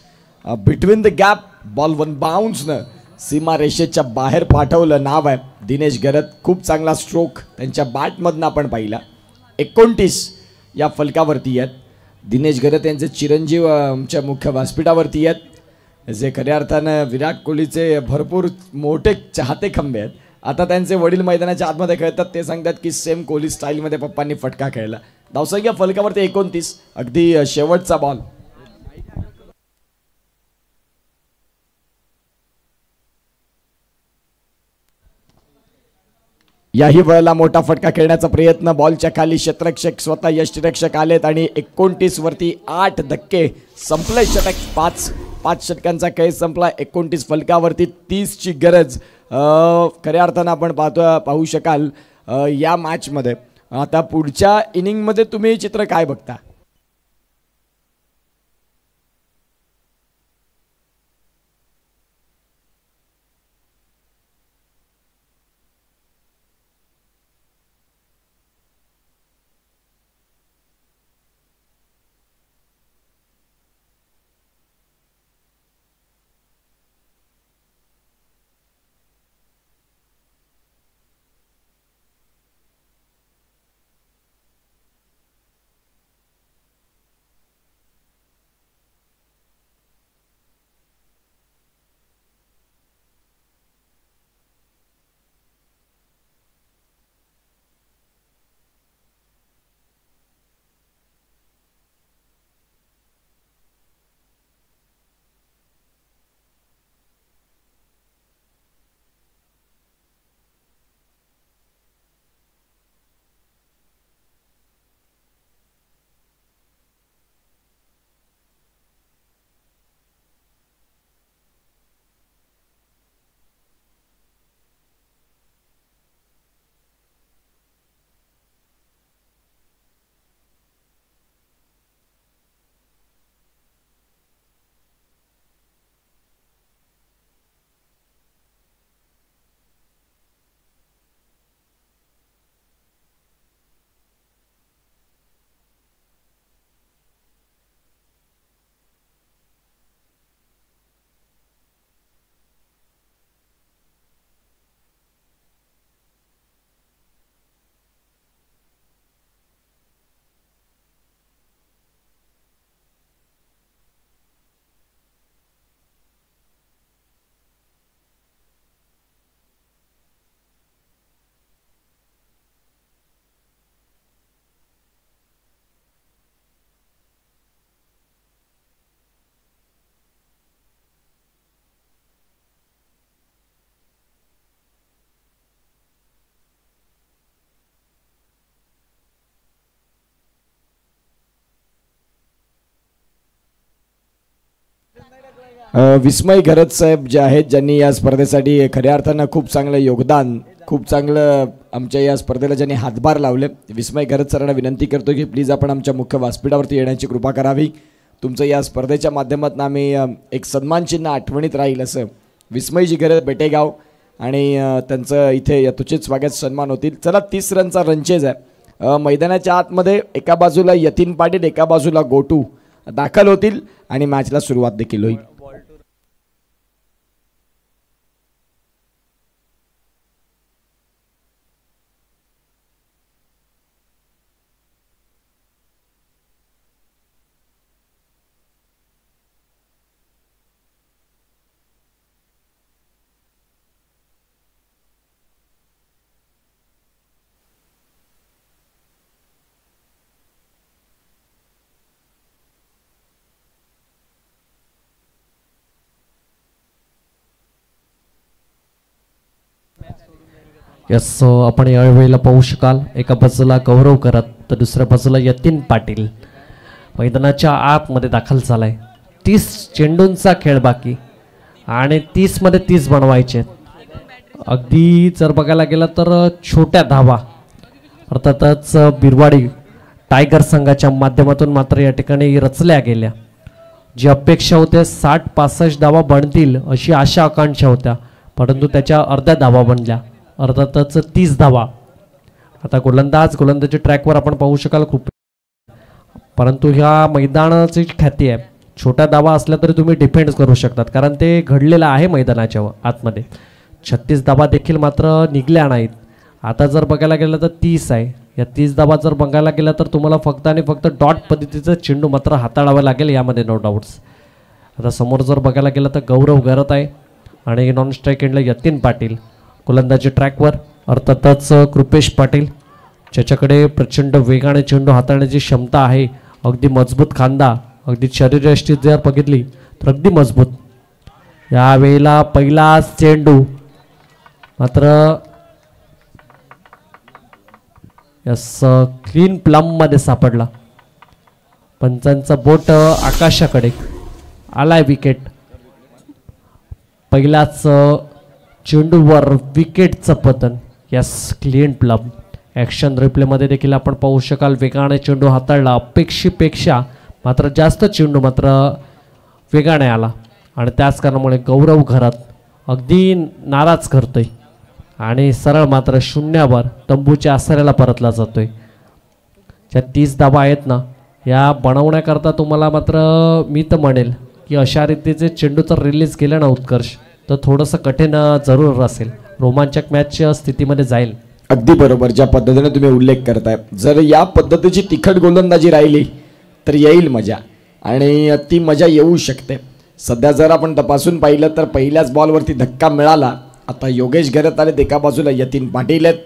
between the gap. Ball 1 बाउन्सनं सीमा रेषेच्या बाहेर पाठवलं. नाव आहे दिनेश घरत. खूप चांगला स्ट्रोक त्यांच्या बॅटमधनं आपण पाहिला. 29 या फलकावरती आहेत. दिनेश घरत यांचे चिरंजीव आमच्या मुख्य व्यासपीठावरती आहेत, जे खऱ्या अर्थानं विराट कोहलीचे भरपूर मोठे चाहते खंबे आहेत. आता त्यांचे वडील मैदानाच्या आतमध्ये खेळतात. ते सांगतात की सेम कोहली स्टाईलमध्ये पप्पांनी फटका खेळला. धावसंख्या फलकावरती 29. अगदी शेवटचा बॉल. याही वेळेला मोठा फटका खेळण्याचा प्रयत्न. बॉलच्या खाली क्षेत्ररक्षक स्वतः यष्टिरक्षक आलेत आणि 29 वरती 8 धक्के. संपलंय षटक. 5 षटकांचा खेळ संपला. 29 फलकावरती 30ची गरज खऱ्या अर्थानं आपण पाहू शकाल या मॅचमध्ये. आता पुढच्या इनिंगमध्ये तुम्ही चित्र काय बघता? विस्मय घरत साहेब जे आहेत, ज्यांनी या स्पर्धेसाठी खऱ्या अर्थानं खूप चांगलं योगदान, खूप चांगलं आमच्या या स्पर्धेला ज्यांनी हातभार लावले, विस्मय घरत सरांना विनंती करतो की प्लीज आपण आमच्या मुख्य व्यासपीठावरती येण्याची कृपा करावी. तुमचं या स्पर्धेच्या माध्यमातून आम्ही एक सन्मान चिन्ह आठवणीत राहील असं विस्मयजी घरत बेटेगाव आणि त्यांचं इथे यथोचित स्वागत सन्मान होतील. चला 30 रनचा रनचेज आहे. मैदानाच्या आतमध्ये एका बाजूला यतीन पाटील एका बाजूला गोटू दाखल होतील आणि मॅचला सुरुवात देखील होईल. यस, आपण यावेळेला पाहू शकाल एका बाजूला गौरव करत तर दुसऱ्या बाजूला यतीन पाटील मैदानाच्या आतमध्ये दाखल झालाय. 30 चेंडूंचा खेळ बाकी आणि 30 मध्ये 30 बनवायचे. अगदी जर बघायला गेलं तर छोट्या धावा अर्थातच बिरवाडी टायगर संघाच्या माध्यमातून मात्र या ठिकाणी रचल्या गेल्या. जी अपेक्षा होते 60-65 धावा बनतील अशी आशा आकांक्षा होत्या, परंतु त्याच्या अर्ध्या धावा बनल्या. अर्थातच 30 धावा. आता गोलंदाजी ट्रॅकवर आपण पाहू शकाल खूप, परंतु ह्या मैदानाची ख्याती आहे. छोट्या धावा असल्या तरी तुम्ही डिफेंड करू शकतात, कारण ते घडलेलं आहे मैदानाच्या आतमध्ये. 36 धावा देखील मात्र निघल्या नाहीत. आता जर बघायला गेलं तर 30 आहे. या 30 धावा जर बघायला गेलं तर तुम्हाला फक्त आणि फक्त डॉट पद्धतीचं चेंडू मात्र हाताळावं लागेल यामध्ये, नो डाऊट्स. आता समोर जर बघायला गेलं तर गौरव गरत आहे आणि नॉन स्ट्राईक एंडला यतीन पाटील. गोलंदाजी ट्रॅकवर अर्थातच कृपेश पाटील, ज्याच्याकडे प्रचंड वेगाने चेंडू हाताळण्याची क्षमता आहे. अगदी मजबूत खांदा, अगदी शरीरयष्टी जर बघितली तर अगदी मजबूत. यावेळेला पहिला चेंडू मात्र यस क्लीन प्लम मध्ये सापडला. पंचांचा बोट आकाशाकडे आलाय. विकेट. पहिलाच चेंडूवर विकेटचं पतन. Yes, clean plum. ॲक्शन रिप्लेमध्ये देखील आपण पाहू शकाल वेगाने चेंडू हाताळला. अपेक्षेपेक्षा मात्र जास्त चेंडू मात्र वेगाने आला आणि त्याच कारणामुळे गौरव घरात अगदी नाराज करतोय आणि सरळ मात्र शून्यावर तंबूच्या आसऱ्याला परतला जातोय. ज्या 30 धावा आहेत ना, या बनवण्याकरता तुम्हाला मात्र मी तर म्हणेल की अशा रीतीचे चेंडू जर रिलीज केलं ना उत्कर्ष, तर थोडंसं कठीण जरूर असेल. रोमांचक मॅचच्या स्थितीमध्ये जाईल. अगदी बरोबर ज्या पद्धतीने तुम्ही उल्लेख करताय. जर या पद्धतीची तिखट गोलंदाजी राहिली तर येईल मजा, आणि ती मजा येऊ शकते. सध्या जर आपण तपासून पाहिलं तर पहिल्याच बॉलवरती धक्का मिळाला. आता योगेश घरत आलेत, एका बाजूला यतीन पाटील आहेत.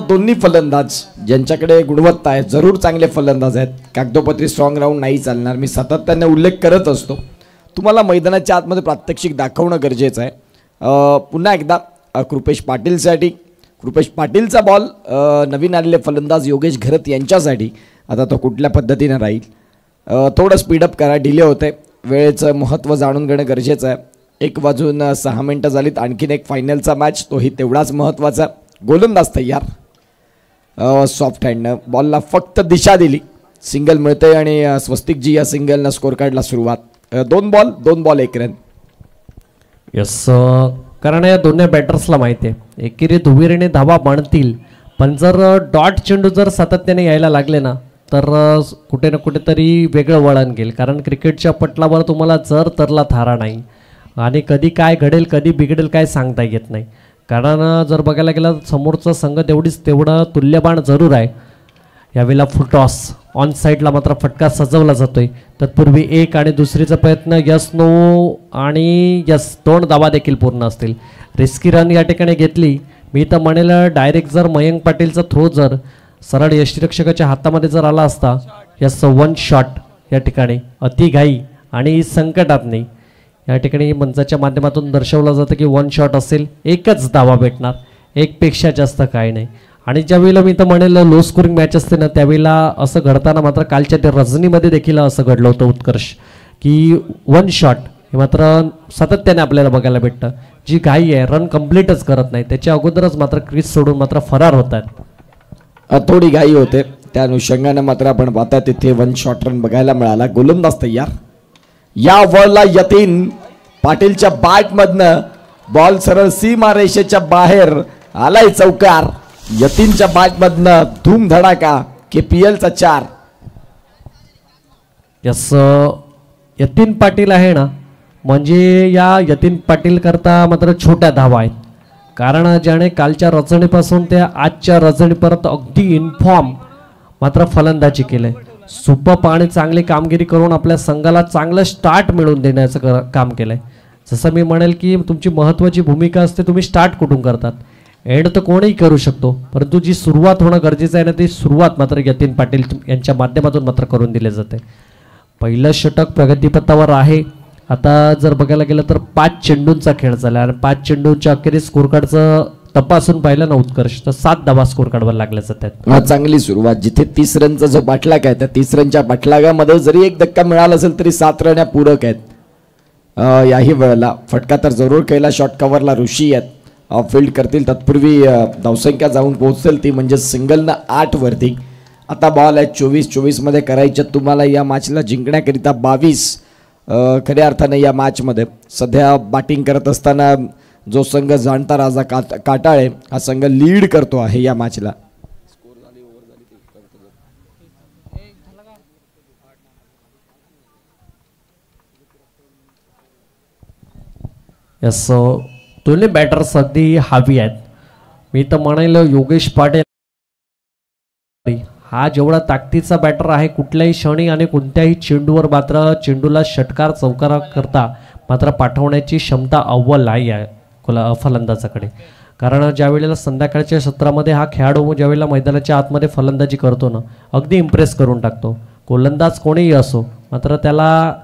दोन्ही फलंदाज ज्यांच्याकडे गुणवत्ता आहे, जरूर चांगले फलंदाज आहेत. कागदोपत्री स्ट्रॉंग राऊंड नाही चालणार. मी सातत्याने उल्लेख करत असतो. तुम्हाला मैदानाच्या आतमध्ये प्रात्यक्षिक दाखवणं गरजेचं आहे. पुन्हा एकदा कृपेश पाटीलसाठी, कृपेश पाटीलचा बॉल नवीन आलेले फलंदाज योगेश घरत यांच्यासाठी. आता तो कुठल्या पद्धतीने राहील, थोडं स्पीडअप करा, डिले होते. वेळेचं महत्त्व जाणून घेणं गरजेचं आहे. 1 वाजून 6 मिनटं झालीत. आणखीन एक फायनलचा मॅच, तोही तेवढाच महत्त्वाचा. गोलंदाज तयार. सॉफ्ट हँडनं बॉलला फक्त दिशा दिली, सिंगल मिळते आणि स्वस्तिकजी या सिंगलनं स्कोर कार्डला सुरुवात. 2 बॉल 1 रन. यस, कारण या दोन्ही बॅटर्सला माहिती आहे एकेरी दुहेरीने धावा बांधतील, पण जर डॉट चेंडू जर सातत्याने यायला लागले ना तर कुठे ना कुठेतरी वेगळं वळण घेईल. कारण क्रिकेटच्या पटलावर तुम्हाला जर तरला थारा नाही आणि कधी काय घडेल कधी बिघडेल काय सांगता येत नाही. कारण जर बघायला गेलं समोरचा संघ तेवढं तुल्यबाण जरूर आहे. यावेळेला फुल टॉस ऑन साईडला मात्र फटका सजवला जातोय. तत्पूर्वी 1 आणि दुसरीचा प्रयत्न यस नो आणि यस 2 धावा देखील पूर्ण असतील. रिस्की रन या ठिकाणी घेतली. मी तर म्हणेल डायरेक्ट जर मयंक पाटीलचा थ्रो जर सरळ यष्टीरक्षकाच्या हातामध्ये जर आला असता, यस 1 शॉट या ठिकाणी अतिघाई आणि संकटात नाही. या ठिकाणी मंचाच्या माध्यमातून दर्शवलं जातं की 1 शॉट असेल, 1च धावा भेटणार, 1 पेक्षा जास्त काय नाही. आणि ज्या वेळेला मी तर म्हणेल लो स्कोरिंग मॅच असते ना, त्यावेळेला असं घडताना मात्र कालच्या ते रजनीमध्ये देखील असं घडलं होतं उत्कर्ष, की 1 शॉट हे मात्र सातत्याने आपल्याला बघायला भेटतं. जी घाई आहे, रन कंप्लीटच करत नाही, त्याच्या अगोदरच मात्र क्रीज सोडून मात्र फरार होतात. थोडी घाई होते, त्या अनुषंगाने मात्र आपण पाहता तिथे 1 शॉट रन बघायला मिळाला. गोलंदाज तयार. या बॉलला यतीन पाटीलच्या बॅटमधनं बॉल सरळ सीमा रेषेच्या बाहेर आलाय चौकार. यतीनच्या बॅट मधनं धूम धडाका. KPL चा 4. यस यतीन पाटील आहे ना, म्हणजे या यतीन पाटील करता मात्र छोट्या धावा आहेत. कारण ज्याने कालच्या रचणीपासून ते आजच्या रचणीपर्यंत अगदी इन्फॉर्म मात्र फलंदाजी केलंय. सुपर आणि चांगली कामगिरी करून आपल्या संघाला चांगलं स्टार्ट मिळवून देण्याचं काम केलंय. जसं मी म्हणेल की तुमची महत्त्वाची भूमिका असते तुम्ही स्टार्ट कुठून करतात. एंड तर कोणीही करू शकतो, परंतु जी सुरुवात होणं गरजेचं आहे ना, ती सुरुवात मात्र यतीन पाटील यांच्या माध्यमातून मात्र करून दिले जाते. पहिलं षटक प्रगतीपथावर आहे. आता जर बघायला गेलं तर 5 चेंडूंचा खेळ झाला आणि 5 चेंडूंच्या अखेरीस स्कोरकार्डचं तपासून पाहिलं ना उत्कर्ष, तर 7 धावा स्कोरकार्डवर लागल्या जातात. चांगली सुरुवात. जिथे 30 रनचा जो पाठलाग आहे त्या 30 रनच्या पाठलागामध्ये जरी एक धक्का मिळाला असेल तरी 7 रन पूरक आहेत. याही वेळेला फटका तर जरूर केला. शॉर्ट कव्हरला ऋषी आहेत. फील्ड करतील तत्पूर्वी धावसंख्या जाऊन पोहोचेल ती म्हणजे सिंगलनं 8 वरती. आता बॉल आहे 24 मध्ये करायच्या तुम्हाला या मॅचला जिंकण्याकरिता 22. खऱ्या अर्थाने या मॅचमध्ये सध्या बॅटिंग करत असताना जो संघ जाणता राजा काटाळे हा संघ लीड करतो आहे या मॅचला. यस दोन्ही बॅटर्स अगदी हवी आहेत. मी तर म्हणेल योगेश पाटील हा जेवढा ताकदीचा बॅटर आहे, कुठल्याही क्षणी आणि कोणत्याही चेंडूवर मात्र चेंडूला षटकार चौकार करता मात्र पाठवण्याची क्षमता अव्वल आहे या फलंदाजाकडे. कारण ज्या वेळेला संध्याकाळच्या सत्रामध्ये हा खेळाडू ज्यावेळेला मैदानाच्या आतमध्ये फलंदाजी करतो ना, अगदी इम्प्रेस करून टाकतो. गोलंदाज कोणीही असो मात्र त्याला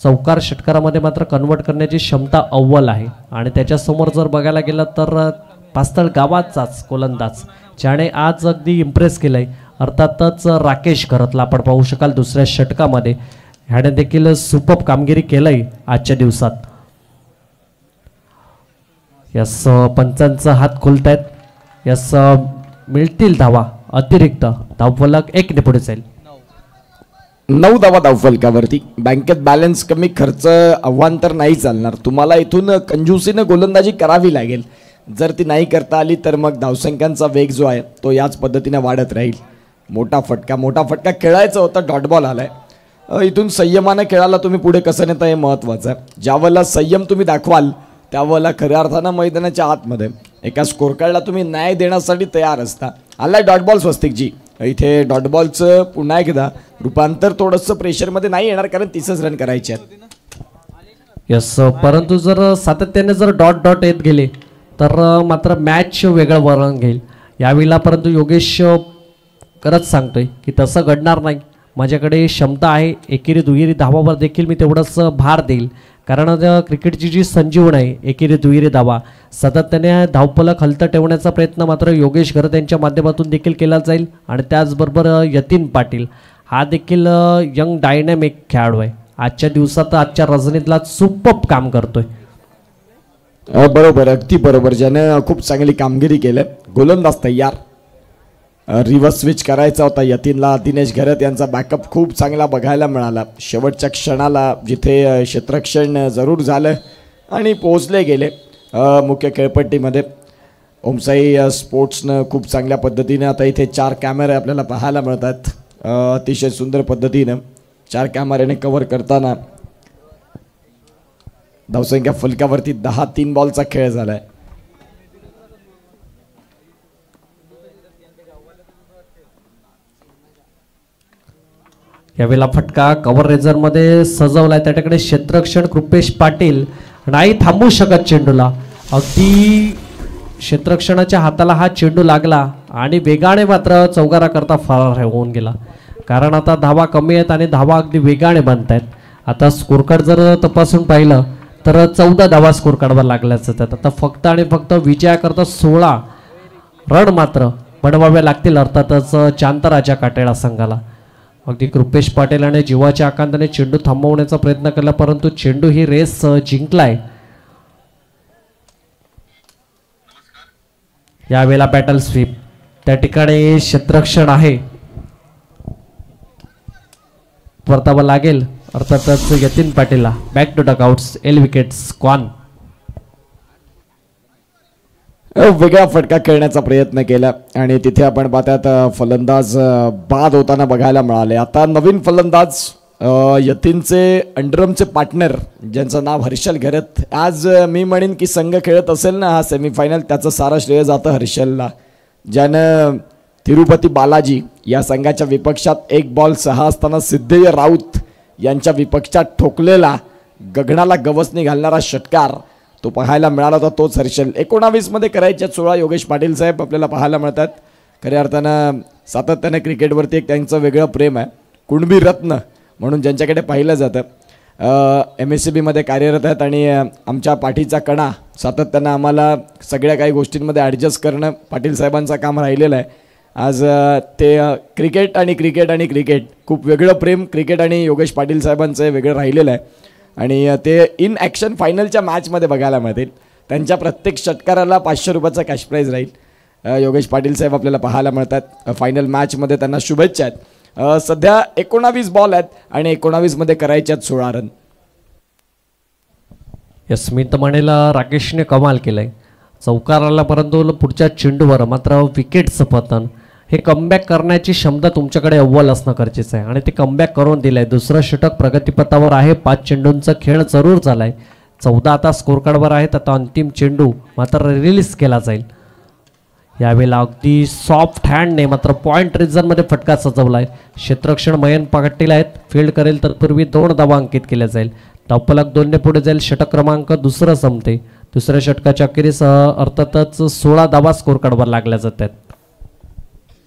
चौकार षटकारामध्ये मात्र कन्वर्ट करण्याची क्षमता अव्वल आहे. आणि त्याच्यासमोर जर बघायला गेलं तर पास्तळ गावाचाच गोलंदाज ज्याने आज अगदी इम्प्रेस केलंय, अर्थातच राकेश घरतला आपण पाहू शकाल दुसऱ्या षटकामध्ये. ह्याने देखील सुपर कामगिरी केलंय आजच्या दिवसात. यस पंचांचा हात खुलतायत. यस मिळतील धावा. अतिरिक्त धावफलक 1 ने पुढे जाईल. 9 धावा धावफलकावरती. बँकेत बॅलन्स कमी, खर्च आव्हान तर नाही चालणार. तुम्हाला इथून कंजूसीनं गोलंदाजी करावी लागेल. जर ती नाही करता आली तर मग धावसंख्यांचा वेग जो आहे तो याच पद्धतीने वाढत राहील. मोठा फटका खेळायचा होता. डॉट बॉल आलाय. इथून संयमाने खेळायला तुम्ही पुढे कसं नेता हे महत्त्वाचं आहे. ज्यावेळेला संयम तुम्ही दाखवाल त्यावेळेला खऱ्या अर्थानं मैदानाच्या आतमध्ये एका स्कोरकार्डला तुम्ही न्याय देण्यासाठी तयार असता. आलाय डॉट बॉल स्वस्तिकजी. इथे डॉट बॉलचं पुन्हा एकदा रूपांतर थोडंसं प्रेशरमध्ये नाही येणार कारण 30च रन करायचे आहेत. यस परंतु जर सातत्याने जर डॉट येत गेले तर मात्र मॅच वेगळं वळण घेईल यावेळेला. परंतु योगेश खरंच सांगतोय की तसं घडणार नाही. माझ्याकडे क्षमता आहे. एकेरी दुहेरी धावावर देखील मी तेवढंच भार देईल. कारण क्रिकेटची जी संजीवनी आहे एकेरी दुहेरी धावा सातत्याने धावफलक हलतं ठेवण्याचा प्रयत्न मात्र योगेश घरत यांच्या माध्यमातून देखील केला जाईल. आणि त्याचबरोबर यतीन पाटील हा देखील यंग डायनॅमिक खेळाडू आहे. आजच्या दिवसात आजच्या रजनीतला सुपर काम करतोय. बरोबर, अगदी बरोबर. ज्यानं खूप चांगली कामगिरी केली. गोलंदाज तयार. रिव्हर्स स्विच करायचा होता यतीनला. दिनेश घरत यांचा बॅकअप खूप चांगला बघायला मिळाला. शेवटच्या क्षणाला जिथे क्षेत्ररक्षण जरूर झालं आणि पोहोचले गेले मुख्य खेळपट्टीमध्ये. ओमसाई स्पोर्ट्सनं खूप चांगल्या पद्धतीने आता इथे 4 कॅमेरे आपल्याला पाहायला मिळतात. अतिशय सुंदर पद्धतीनं 4 कॅमेऱ्याने कव्हर करताना धावसंख्या फलकावरती 10-3 बॉलचा खेळ झालाय. यावेळेला फटका कव्हर रेझरमध्ये सजवलाय. त्याच्याकडे क्षेत्ररक्षण कृपेश पाटील नाही थांबू शकत चेंडूला. अगदी क्षेत्ररक्षणाच्या हाताला हा चेंडू लागला आणि वेगाने मात्र चौकारा करता फरार होऊन गेला. कारण आता धावा कमी आहेत आणि धावा अगदी वेगाने बनत आहेत. आता स्कोरकार्ड जर तपासून पाहिलं तर 14 धावा स्कोरकार्डवर लागल्याच आहेत. आता फक्त आणि फक्त विजयाकरता 16 रन मात्र बनवावे लागतील अर्थातच चांतराच्या काटेळा संघाला. अगदी कृपेश पाटील आणि जीवाच्या आकांताने चेंडू थांबवण्याचा प्रयत्न केला परंतु चेंडू ही रेस जिंकलाय. यावेळेला बॅटल स्वीप. त्या ठिकाणी क्षेत्ररक्षण आहे. परतावा लागेल अर्थातच यतीन पाटीलला. Back to dugouts. 11 wickets gone. वेगळा फटका खेळण्याचा प्रयत्न केला आणि तिथे आपण पाहतात फलंदाज बाद होताना बघायला मिळाले. आता नवीन फलंदाज यतीनचे अंडरमचे पार्टनर ज्यांचं नाव हर्षल घरत. आज मी म्हणेन की संघ खेळत असेल ना हा सेमीफायनल, त्याचं सारं श्रेय जातं हर्षलला, ज्यानं तिरुपती बालाजी या संघाच्या विपक्षात 1 बॉल 6 असताना सिद्धेय राऊत यांच्या विपक्षात ठोकलेला गगनाला गवसणी घालणारा षटकार तो पाहायला मिळाला होता. तोच हर्षल 19 मध्ये करायच्या 16 योगेश पाटील साहेब आपल्याला पाहायला मिळतात. खऱ्या अर्थानं सातत्यानं क्रिकेटवरती एक त्यांचं वेगळं प्रेम आहे. कुणबी रत्न म्हणून ज्यांच्याकडे पाहिलं जातं, MSCBमध्ये कार्यरत आहेत आणि आमच्या पाठीचा कणा सातत्यानं आम्हाला सगळ्या काही गोष्टींमध्ये ॲडजस्ट करणं पाटील साहेबांचं काम राहिलेलं आहे. आज ते क्रिकेट आणि क्रिकेट आणि क्रिकेट खूप वेगळं प्रेम क्रिकेट आणि योगेश पाटील साहेबांचं वेगळं राहिलेलं आहे आणि ते इन ॲक्शन फायनलच्या मॅचमध्ये बघायला मिळतील. त्यांच्या प्रत्येक षटकाराला 500 रुपयाचा कॅश प्राईज राहील. योगेश पाटील साहेब आपल्याला पाहायला मिळतात फायनल मॅचमध्ये. त्यांना शुभेच्छा आहेत. सध्या 19 बॉल आहेत आणि 19 मध्ये करायच्यात 16 रन. स्मित म्हणेल राकेशने कमाल केलाय. चौकार आला परंतु पुढच्या चेंडूवर मात्र विकेटचं पतन. हे कमबॅक करण्याची क्षमता तुमच्याकडे अव्वल असणं गरजेचं आहे आणि ते कमबॅक करून दिलंय. दुसरं षटक प्रगतीपथावर आहे. 5 चेंडूंचा खेळ जरूर झालाय. 14 आता स्कोर कार्डवर आहेत. आता अंतिम चेंडू मात्र रिलीज केला जाईल. यावेळेला अगदी सॉफ्ट हँडने मात्र पॉईंट रिझनमध्ये फटका सजवलाय. क्षेत्ररक्षण मयंक पाटील आहेत. फील्ड करेल तत्पूर्वी 2 धावा अंकित केल्या जाईल. धावफलक 2ने पुढे जाईल. षटक क्रमांक 2 संपते. दुसऱ्या षटकाच्या अखेरीस अर्थातच 16 धावा स्कोर कार्डवर लागल्या जातात.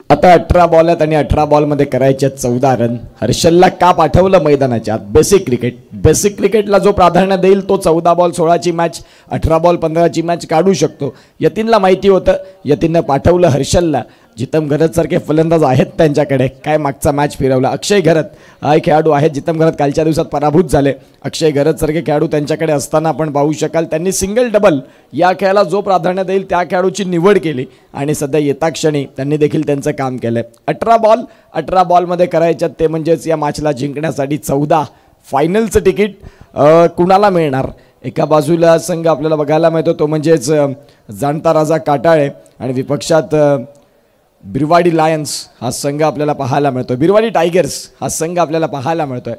आता 18 बॉल आहेत आणि 18 बॉलमध्ये करायचे 14 रन. हर्षलला का पाठवलं मैदानाच्या आत? Basic cricket. बेसिक क्रिकेटला जो प्राधान्य देईल तो 14 बॉल 16ची मॅच, 18 बॉल 15ची मॅच काढू शकतो. यतीनला माहिती होतं. यतीननं पाठवलं हर्षलला. जितम घरतसारखे फलंदाज आहेत त्यांच्याकडे. काय मागचा मॅच फिरवला. अक्षय घरत हा एक खेळाडू आहे. जितम घरत कालच्या दिवसात पराभूत झाले. अक्षय घरतसारखे खेळाडू त्यांच्याकडे असताना आपण पाहू शकाल त्यांनी सिंगल डबल या खेळाला जो प्राधान्य देईल त्या खेळाडूची निवड केली आणि सध्या येता क्षणी त्यांनी देखील त्यांचं काम केलं. 18 बॉलमध्ये करायच्यात ते म्हणजेच या मॅचला जिंकण्यासाठी 14 फायनलचं तिकीट कुणाला मिळणार? एका बाजूला संघ आपल्याला बघायला मिळतो तो म्हणजेच जाणता राजा काटाळे आणि विपक्षात बिरवाडी लायन्स हा संघ आपल्याला पाहायला मिळतो. बिरवाडी टायगर्स हा संघ आपल्याला पाहायला मिळतोय.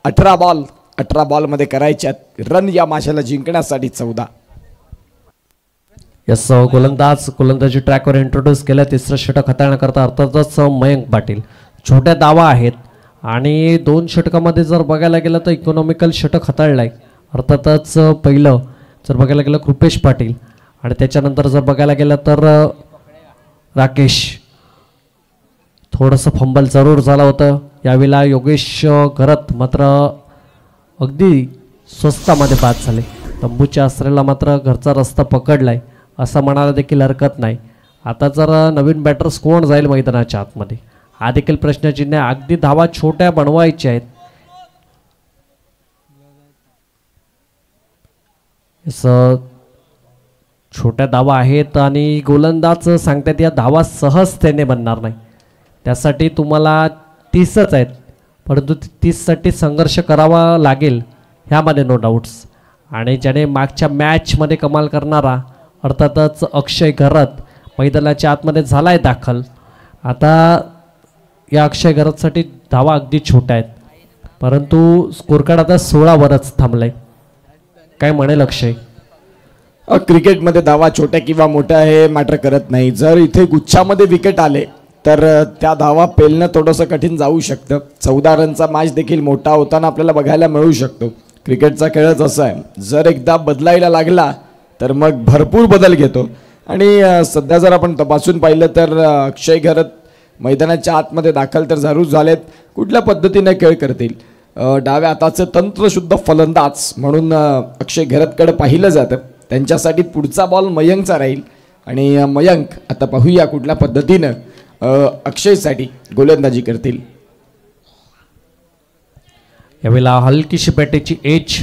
18 बॉलमध्ये करायच्यात रन या माशाला जिंकण्यासाठी 14. यस गोलंदाजी ट्रॅकवर इंट्रोड्यूस केलं. तिसरं षटक हाताळण्याकरता अर्थातच मयंक पाटील. छोट्या धावा आहेत आणि 2 षटकामध्ये जर बघायला गेलं तर इकॉनॉमिकल षटक हाताळलंय. अर्थातच पहिलं जर बघायला गेलं कृपेश पाटील आणि त्याच्यानंतर जर बघायला गेलं तर राकेश. थोडंसं फंबल जरूर झालं होतं. यावेळेला योगेश घरत मात्र अगदी स्वस्तामध्ये बाद झाले. तंबूच्या आश्रयाला मात्र घरचा रस्ता पकडलाय असं म्हणायला देखील हरकत नाही. आता जर नवीन बॅटर्स कोण जाईल मैदानाच्या आतमध्ये हा देखील प्रश्नचिन्ह आहे. अगदी धावा छोट्या बनवायच्या आहेत. छोट्या धावा आहेत आणि गोलंदाज सांगतात या धावा सहजतेने बनणार नाही. त्यासाठी तुम्हाला 30च आहेत परंतु 30साठी संघर्ष करावा लागेल ह्यामध्ये नो डाऊट्स. आणि ज्याने मागच्या मॅचमध्ये कमाल करणारा अर्थातच अक्षय घरत मैदानाच्या आतमध्ये झालाय दाखल. आता या अक्षय घरतसाठी धावा अगदी छोट्या आहेत परंतु स्कोर कार्ड आता 16वरच थांबलाय. काय म्हणेल अक्षय? क्रिकेटमध्ये धावा छोट्या किंवा मोठ्या हे मॅटर करत नाही. जर इथे गुच्छामध्ये विकेट आले तर त्या धावा पेलणं थोडंसं कठीण जाऊ शकतं. 14 रनचा मॅच देखील मोठा होताना आपल्याला बघायला मिळू शकतो. क्रिकेटचा खेळच असा आहे. जर एकदा बदलायला लागला तर मग भरपूर बदल घेतो आणि सध्या जर आपण तपासून पाहिलं तर अक्षय घरत मैदानाच्या आतमध्ये दाखल तर जरूर झालेत. कुठल्या पद्धतीने खेळ करतील? डाव्या हाताचे तंत्रशुद्ध फलंदाज म्हणून अक्षय घरतकडे पाहिलं जातं. त्यांच्यासाठी पुढचा बॉल मयंकचा राहील आणि मयंक आता पाहूया कुठल्या पद्धतीनं अक्षयसाठी गोलंदाजी करतील. यावेळेला हलकीशी बॅटेची एज.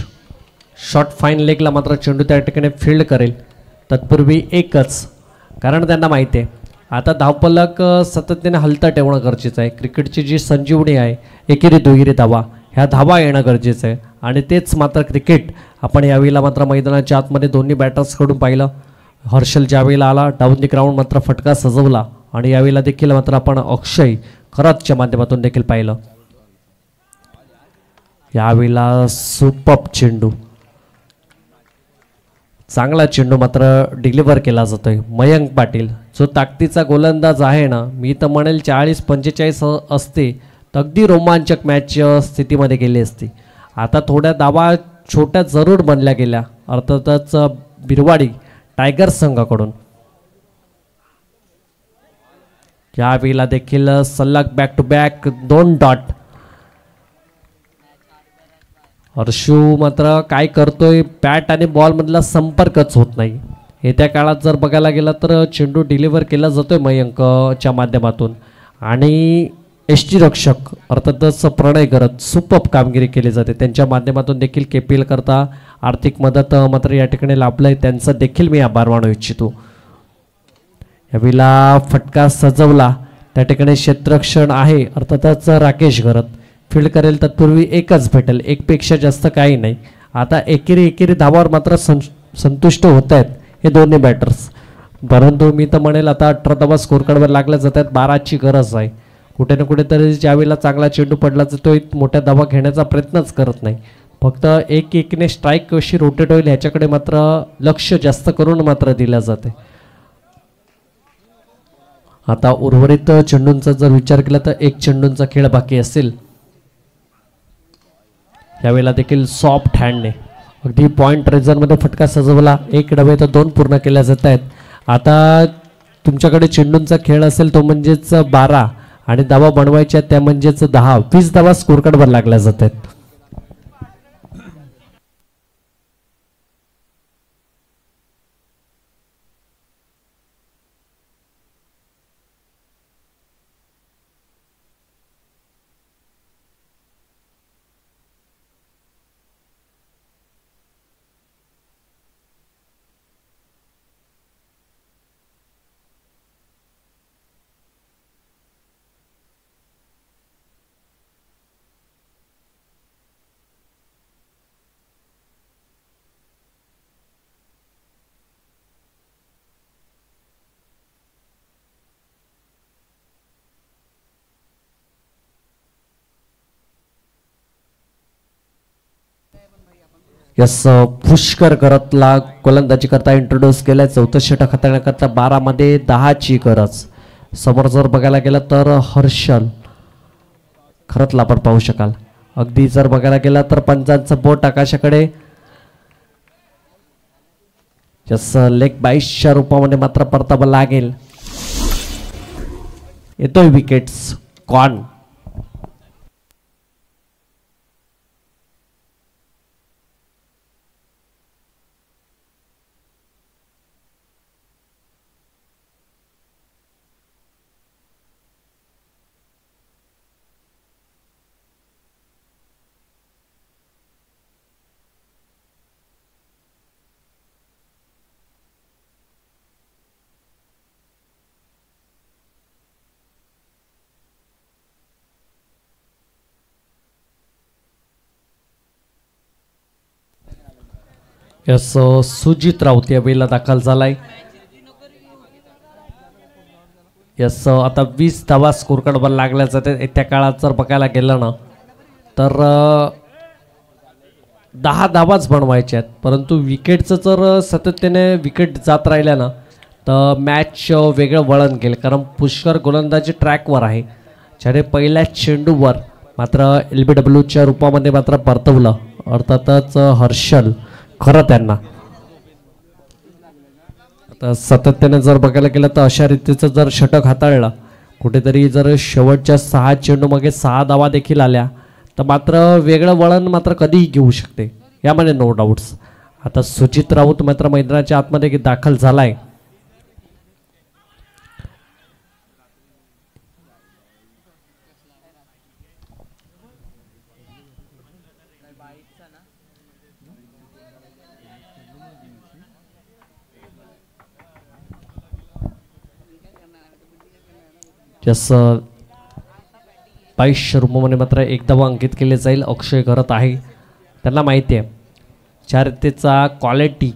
शॉर्ट फाईन लेगला मात्र चेंडू त्या ठिकाणी फील्ड करेल. तत्पूर्वी एकच, कारण त्यांना माहिती आहे आता धावफलक सातत्याने हलता ठेवणं गरजेचं आहे. क्रिकेटची जी संजीवनी आहे एकेरी दुहेरी धावा ह्या धावा येणं गरजेचं आहे आणि तेच मात्र क्रिकेट आपण यावेळेला मात्र मैदानाच्या आतमध्ये दोन्ही बॅटर्सकडून पाहिलं. हर्षल ज्यावेळेला आला डाऊन द ग्राउंड मात्र फटका सजवला आणि यावेळेला देखील मात्र आपण अक्षय खरतच्या माध्यमातून देखील पाहिलं. यावेळेला सुपर्ब चेंडू, चांगला चेंडू मात्र डिलिव्हर केला जातोय. मयंक पाटील जो ताकदीचा गोलंदाज आहे ना, मी तर म्हणेल 40-45 असते तर अगदी रोमांचक मॅच स्थितीमध्ये गेली असती. आता थोड्या धावा छोट्या जरूर बनल्या गेल्या अर्थातच बिरवाडी टायगर संघाकडून. यावेळेला देखील सलग back to back 2 dot. Harshu मात्र काय करतोय, बॅट आणि बॉल मधला संपर्कच होत नाही. येत्या काळात जर बघायला गेला तर चेंडू डिलिव्हर केला जातोय मयंकच्या माध्यमातून आणि एसटी रक्षक अर्थातच प्रणय करत सुपर्ब कामगिरी केली जाते. त्यांच्या माध्यमातून देखील KPL करता आर्थिक मदत मात्र या ठिकाणी लाभलंय, त्यांचा देखील मी आभार मानू इच्छितो. यावेळेला फटका सजवला, त्या ठिकाणी क्षेत्ररक्षण आहे अर्थातच राकेश घरत. फील्ड करेल तत्पूर्वी एकच भेटेल, एकपेक्षा जास्त काही नाही. आता एकेरी धावावर मात्र संतुष्ट होत आहेत हे दोन्ही बॅटर्स. परंतु मी तर म्हणेल आता 18 धावा स्कोर कार्डवर लागल्या जात आहेत. 12ची गरज आहे. कुठे ना कुठेतरी ज्यावेळेला चांगला चेंडू पडला जातो मोठ्या धावा घेण्याचा प्रयत्नच करत नाही. फक्त एकने स्ट्राईक कशी रोटेट होईल ह्याच्याकडे मात्र लक्ष जास्त करून मात्र दिलं जाते. आता उर्वरित चेंडूंचा जर विचार केला तर 1 चेंडूंचा खेळ बाकी असेल. यावेळेला देखील सॉफ्ट हँडने अगदी पॉइंट रेझरमध्ये फटका सजवला. 1 डबे तर 2 पूर्ण केल्या जात आहेत. आता तुमच्याकडे चेंडूंचा खेळ असेल तो म्हणजेच 12 आणि धावा बनवायच्या त्या म्हणजेच 10-20 धावा स्कोर कार्डवर लागल्या जात आहेत. यस, पुष्कर करतला गोलंदाजी करता इंट्रोड्यूस केलाय. 14 षटक हाताळण्याकरता 12 मध्ये 10ची गरज. समोर जर बघायला गेलं तर हर्षल खरतला आपण पाहू शकाल. अगदी जर बघायला गेला तर पंचांचं बोट आकाशाकडे. यस, लेग 22च्या रूपामध्ये मात्र परतावा लागेल. येतोय विकेट्स कॉन. यस, सुजित राऊत या वेळेला दाखल झालाय. यस, आता 20 धावा स्कोर कार्डवर लागल्या जाते. येत्या काळात जर बघायला गेलं ना तर 10 धावाच बनवायच्या आहेत. परंतु विकेटचं जर सातत्याने विकेट जात राहिल्या ना तर मॅच वेगळं वळण गेलं. कारण पुष्कर गोलंदाजी ट्रॅकवर आहे. ज्याने पहिल्या चेंडूवर मात्र LBWच्या रूपामध्ये मात्र परतवलं अर्थातच हर्षल खरं त्यांना. आता सातत्याने जर बघायला गेलं तर अशा रीतीचं जर षटक हाताळलं, कुठेतरी जर शेवटच्या 6 चेंडू मागे 6 धावा देखील आल्या तर मात्र वेगळं वळण मात्र कधीही घेऊ शकते, यामध्ये नो डाऊट्स. आता सुजित राऊत मात्र मैदानाच्या आतमध्ये दाखल झालाय. यस, 22 रूपामध्ये मात्र 1 धावा अंकित केले जाईल. अक्षय करत आहे, त्यांना माहिती आहे चारित्र्याचा क्वालिटी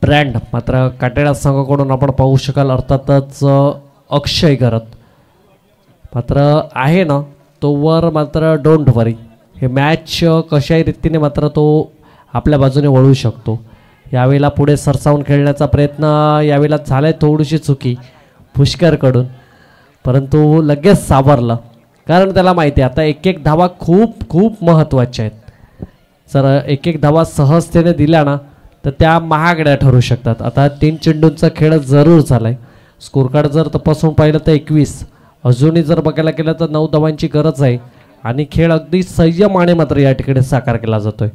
ब्रँड मात्र काटेळा संघाकडून आपण पाहू शकाल अर्थातच अक्षय घरत मात्र आहे ना तोवर मात्र डोंट वरी हे मॅच कशाही रीतीने मात्र तो आपल्या बाजूने वळू शकतो. यावेळेला पुढे सरसावून खेळण्याचा प्रयत्न यावेळेला झाला आहे थोडीशी चुकी पुष्करकडून परंतु लगेच सावरलं कारण त्याला माहिती आहे आता एक एक धावा खूप खूप महत्त्वाच्या आहेत. जर एक एक धावा सहजतेने दिल्या ना तर त्या महागड्या ठरू शकतात. आता 3 चेंडूंचा खेळ जरूर झाला आहे. स्कोर कार्ड जर तपासून पाहिलं तर 21 अजूनही जर बघायला गेलं तर 9 धावांची गरज आहे आणि खेळ अगदी संयमाने मात्र या ठिकाणी साकार केला जातोय.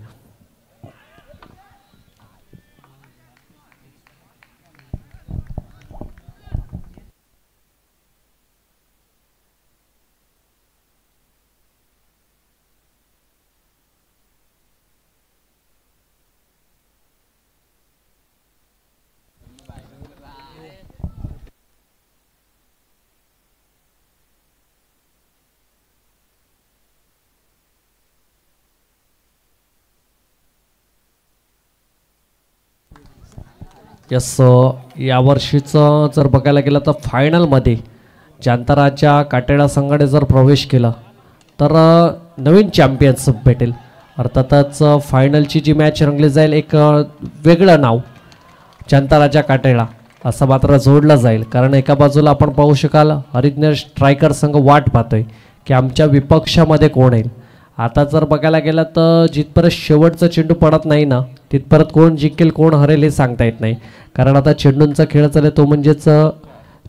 यस यावर्षीचं जर बघायला गेलं तर फायनलमध्ये जांताराच्या काटेळा संघाने जर प्रवेश केला तर नवीन चॅम्पियन्स भेटेल. अर्थातच फायनलची जी मॅच रंगली जाईल एक वेगळं नाव जांताराच्या काटेळा असं मात्र जोडलं जाईल कारण एका बाजूला आपण पाहू शकाल हरिज्ञ स्ट्रायकर संघ वाट पाहतोय की आमच्या विपक्षामध्ये कोण येईल. आता जर बघायला गेलं तर जिथपर्यंत शेवटचा चेंडू पडत नाही ना तिथपर्यंत कोण जिंकेल कोण हरेल हे सांगता येत नाही कारण आता चेंडूंचा खेळ चालला तो म्हणजेच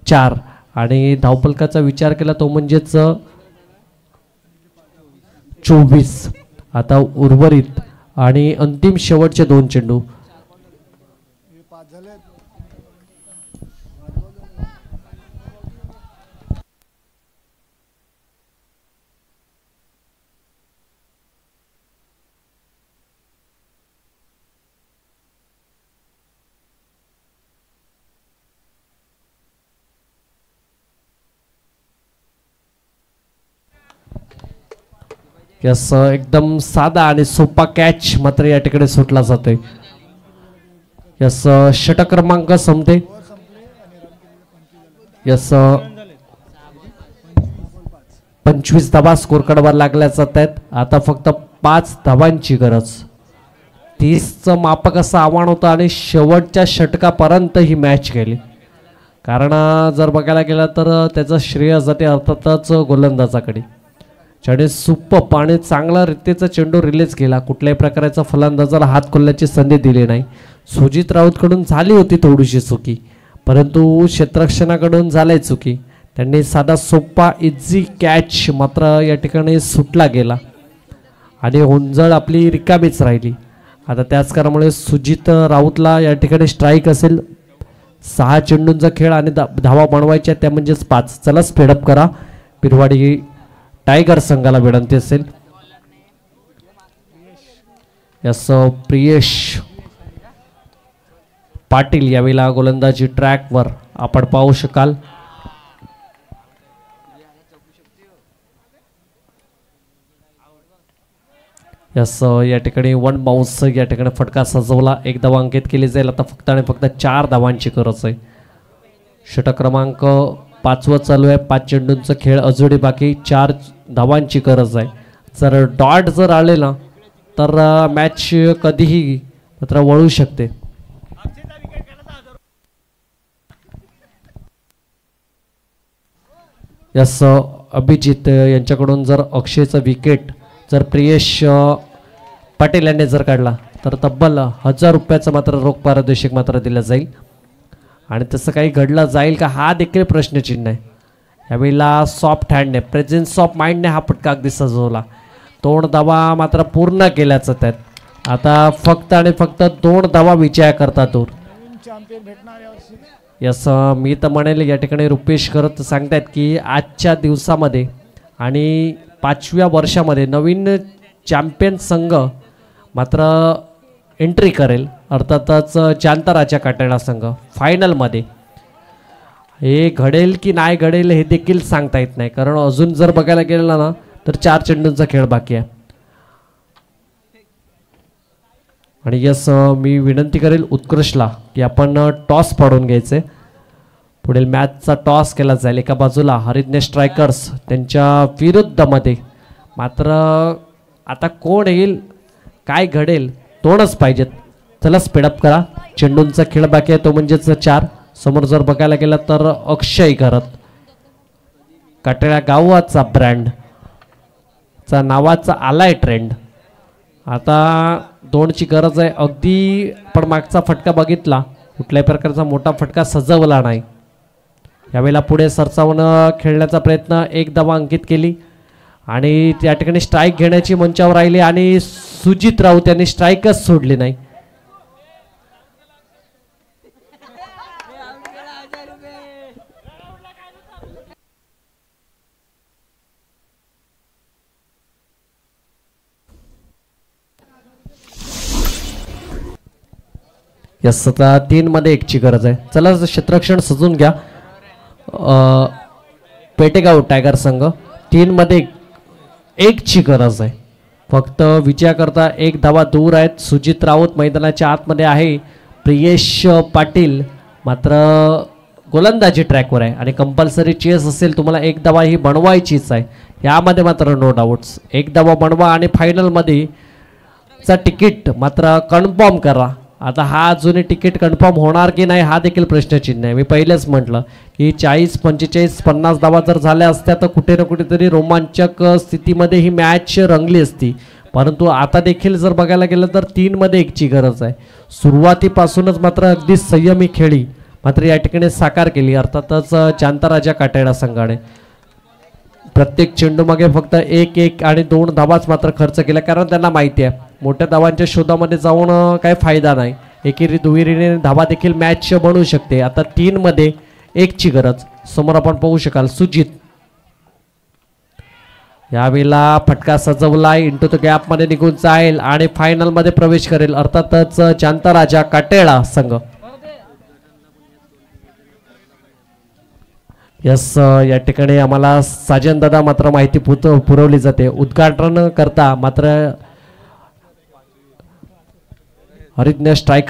4 आणि धावफलकाचा विचार केला तो म्हणजेच 24. आता उर्वरित आणि अंतिम शेवटचे 2 चेंडू यस एकदम साधा आणि सोपा कॅच मात्र या ठिकाणी सुटला जातोय. यस षटक क्रमांक संपते. यस 25 धावा स्कोर कार्डवर लागल्या जात आहेत. आता फक्त 5 धावांची गरज. 30चं मापक असं आव्हान होतं आणि शेवटच्या षटकापर्यंत ही मॅच गेली कारण जर बघायला गेलं तर त्याचं श्रेय जाते अर्थातच गोलंदाजाकडे ज्याने सुप्प आणि चांगला रीतीचा चेंडू रिलीज केला. कुठल्याही प्रकारचा फलंदाजाला हात खोलण्याची संधी दिली नाही. सुजित राऊतकडून झाली होती थोडीशी चुकी परंतु क्षेत्ररक्षणाकडून झाली चुकी. त्यांनी साधा सोप्पा इझी कॅच मात्र या ठिकाणी सुटला गेला आणि हुंजळ आपली रिकामीच राहिली. आता त्याच कारणामुळे सुजित राऊतला या ठिकाणी स्ट्राईक असेल. 6 चेंडूंचा खेळ आणि धावा बनवायच्या त्या म्हणजेच 5. चला स्पीडअप करा. पिरवाडी टायगर संघाला विनंती असेल. यस प्रियेश पाटील यावेळेला गोलंदाजी ट्रॅकवर आपण पाहू शकाल. यस या ठिकाणी 1 बाउन्स या ठिकाणी फटका सजवला. 1 धावा अंकित केली जाईल. आता फक्त आणि फक्त 4 धावांची गरज आहे. षटक क्रमांक 5वा चालू आहे. 5 चेंडूंचा खेळ अजूनही बाकी. 4 धावांची गरज आहे. जर डॉट जर आले ना तर मॅच कधीही मात्र वळू शकते. यस अभिजित यांच्याकडून जर अक्षयचं विकेट जर प्रियेश पाटील यांनी जर काढला तर तब्बल 1000 रुपयाचा मात्र रोख पारितोषिक मात्र दिलं जाईल आणि तसं काही घडलं जाईल का हा देखील प्रश्नचिन्ह आहे. यावेळेला सॉफ्ट हँडने प्रेझेन्स ऑफ माइंडने हा फटका अगदी सजवला. 2 धावा मात्र पूर्ण केल्याचं त्यात. आता फक्त आणि फक्त 2 धावा विजया करता दूर. यस मी तर म्हणेल या ठिकाणी रुपेश करत सांगतायत की आजच्या दिवसामध्ये आणि 5व्या वर्षामध्ये नवीन चॅम्पियन संघ मात्र एंट्री करेल. अर्थातच जांताराच्या काटेळा संघ फायनलमध्ये. हे घडेल की नाही घडेल हे देखील सांगता येत नाही कारण अजून जर बघायला गेलं ना तर 4 चेंडूंचा खेळ बाकी आहे. आणि यस मी विनंती करेल उत्कृष्टला की आपण टॉस पाडून घ्यायचे. पुढील मॅचचा टॉस केला जाईल. एका बाजूला हरितने स्ट्रायकर्स त्यांच्या विरुद्धमध्ये. मात्र आता कोण येईल काय घडेल दोनच पाहिजेत. चला स्पीडअप करा. चेंडूंचा खेळ बाकी आहे तो म्हणजेच 4. समोर जर बघायला गेलं तर अक्षय घरत काटेळा गावाचा ब्रँड चा नावाचा आलाय ट्रेंड. आता 2ची गरज आहे. अगदी आपण मागचा फटका बघितला कुठल्याही प्रकारचा मोठा फटका सजवला नाही. यावेळेला पुढे सरसावून खेळण्याचा प्रयत्न. 1 धावा अंकित केली आणि त्या ठिकाणी स्ट्राईक घेण्याची मंचावर राहिली आणि सुजित राऊत यांनी स्ट्राईकच सोडली नाही. यस आता 3 मध्ये 1ची गरज आहे. चला क्षेत्ररक्षण सजून घ्या. पेटेगाव टायगर संघ 3 मध्ये 1ची गरज आहे. फक्त विजयाकरता 1 धावा दूर आहेत. सुजित राऊत मैदानाच्या आतमध्ये आहे. प्रियेश पाटील मात्र गोलंदाजी ट्रॅकवर आहे आणि कंपल्सरी चेस असेल तुम्हाला 1 धावा ही बनवायचीच आहे. यामध्ये मात्र नो डाऊट्स 1 धावा बनवा आणि फायनलमध्ये चा तिकीट मात्र कन्फर्म करा. आता हा जुनी तिकीट कन्फर्म होणार की नाही हा देखील प्रश्नचिन्ह आहे. मी पहिलेच म्हटलं की 40 45 50 धावा जर झाल्या असत्या तर कुठे ना कुठेतरी रोमांचक स्थितीमध्ये ही मॅच रंगली असती. परंतु आता देखील जर बघायला गेलं तर 3 मध्ये 1ची गरज आहे. सुरुवातीपासूनच मात्र अगदी संयमी खेळी मात्र या ठिकाणी साकार केली. अर्थातच चांताराजा काटेडा संघाने प्रत्येक चेंडूमागे फक्त 1 आणि 2 धावाच मात्र खर्च केला. कारण त्यांना माहिती आहे मोठ्या धावांच्या शोधामध्ये जाऊन काही फायदा नाही. एकेरी दुहेरीने धावा देखील मॅच बनवू शकते. आता 3 मध्ये 1ची गरज. समोर आपण पाहू शकाल सुजित यावेळेला फटका सजवलाय. इंटू द गॅप मध्ये निघून जाईल आणि फायनल मध्ये प्रवेश करेल. अर्थातच चांताराजा काटेळा संघ. यस या ठिकाणी आम्हाला साजन दादा मात्र माहिती पुरवली जाते. उद्घाटन करता मात्र हरितने स्ट्रायकर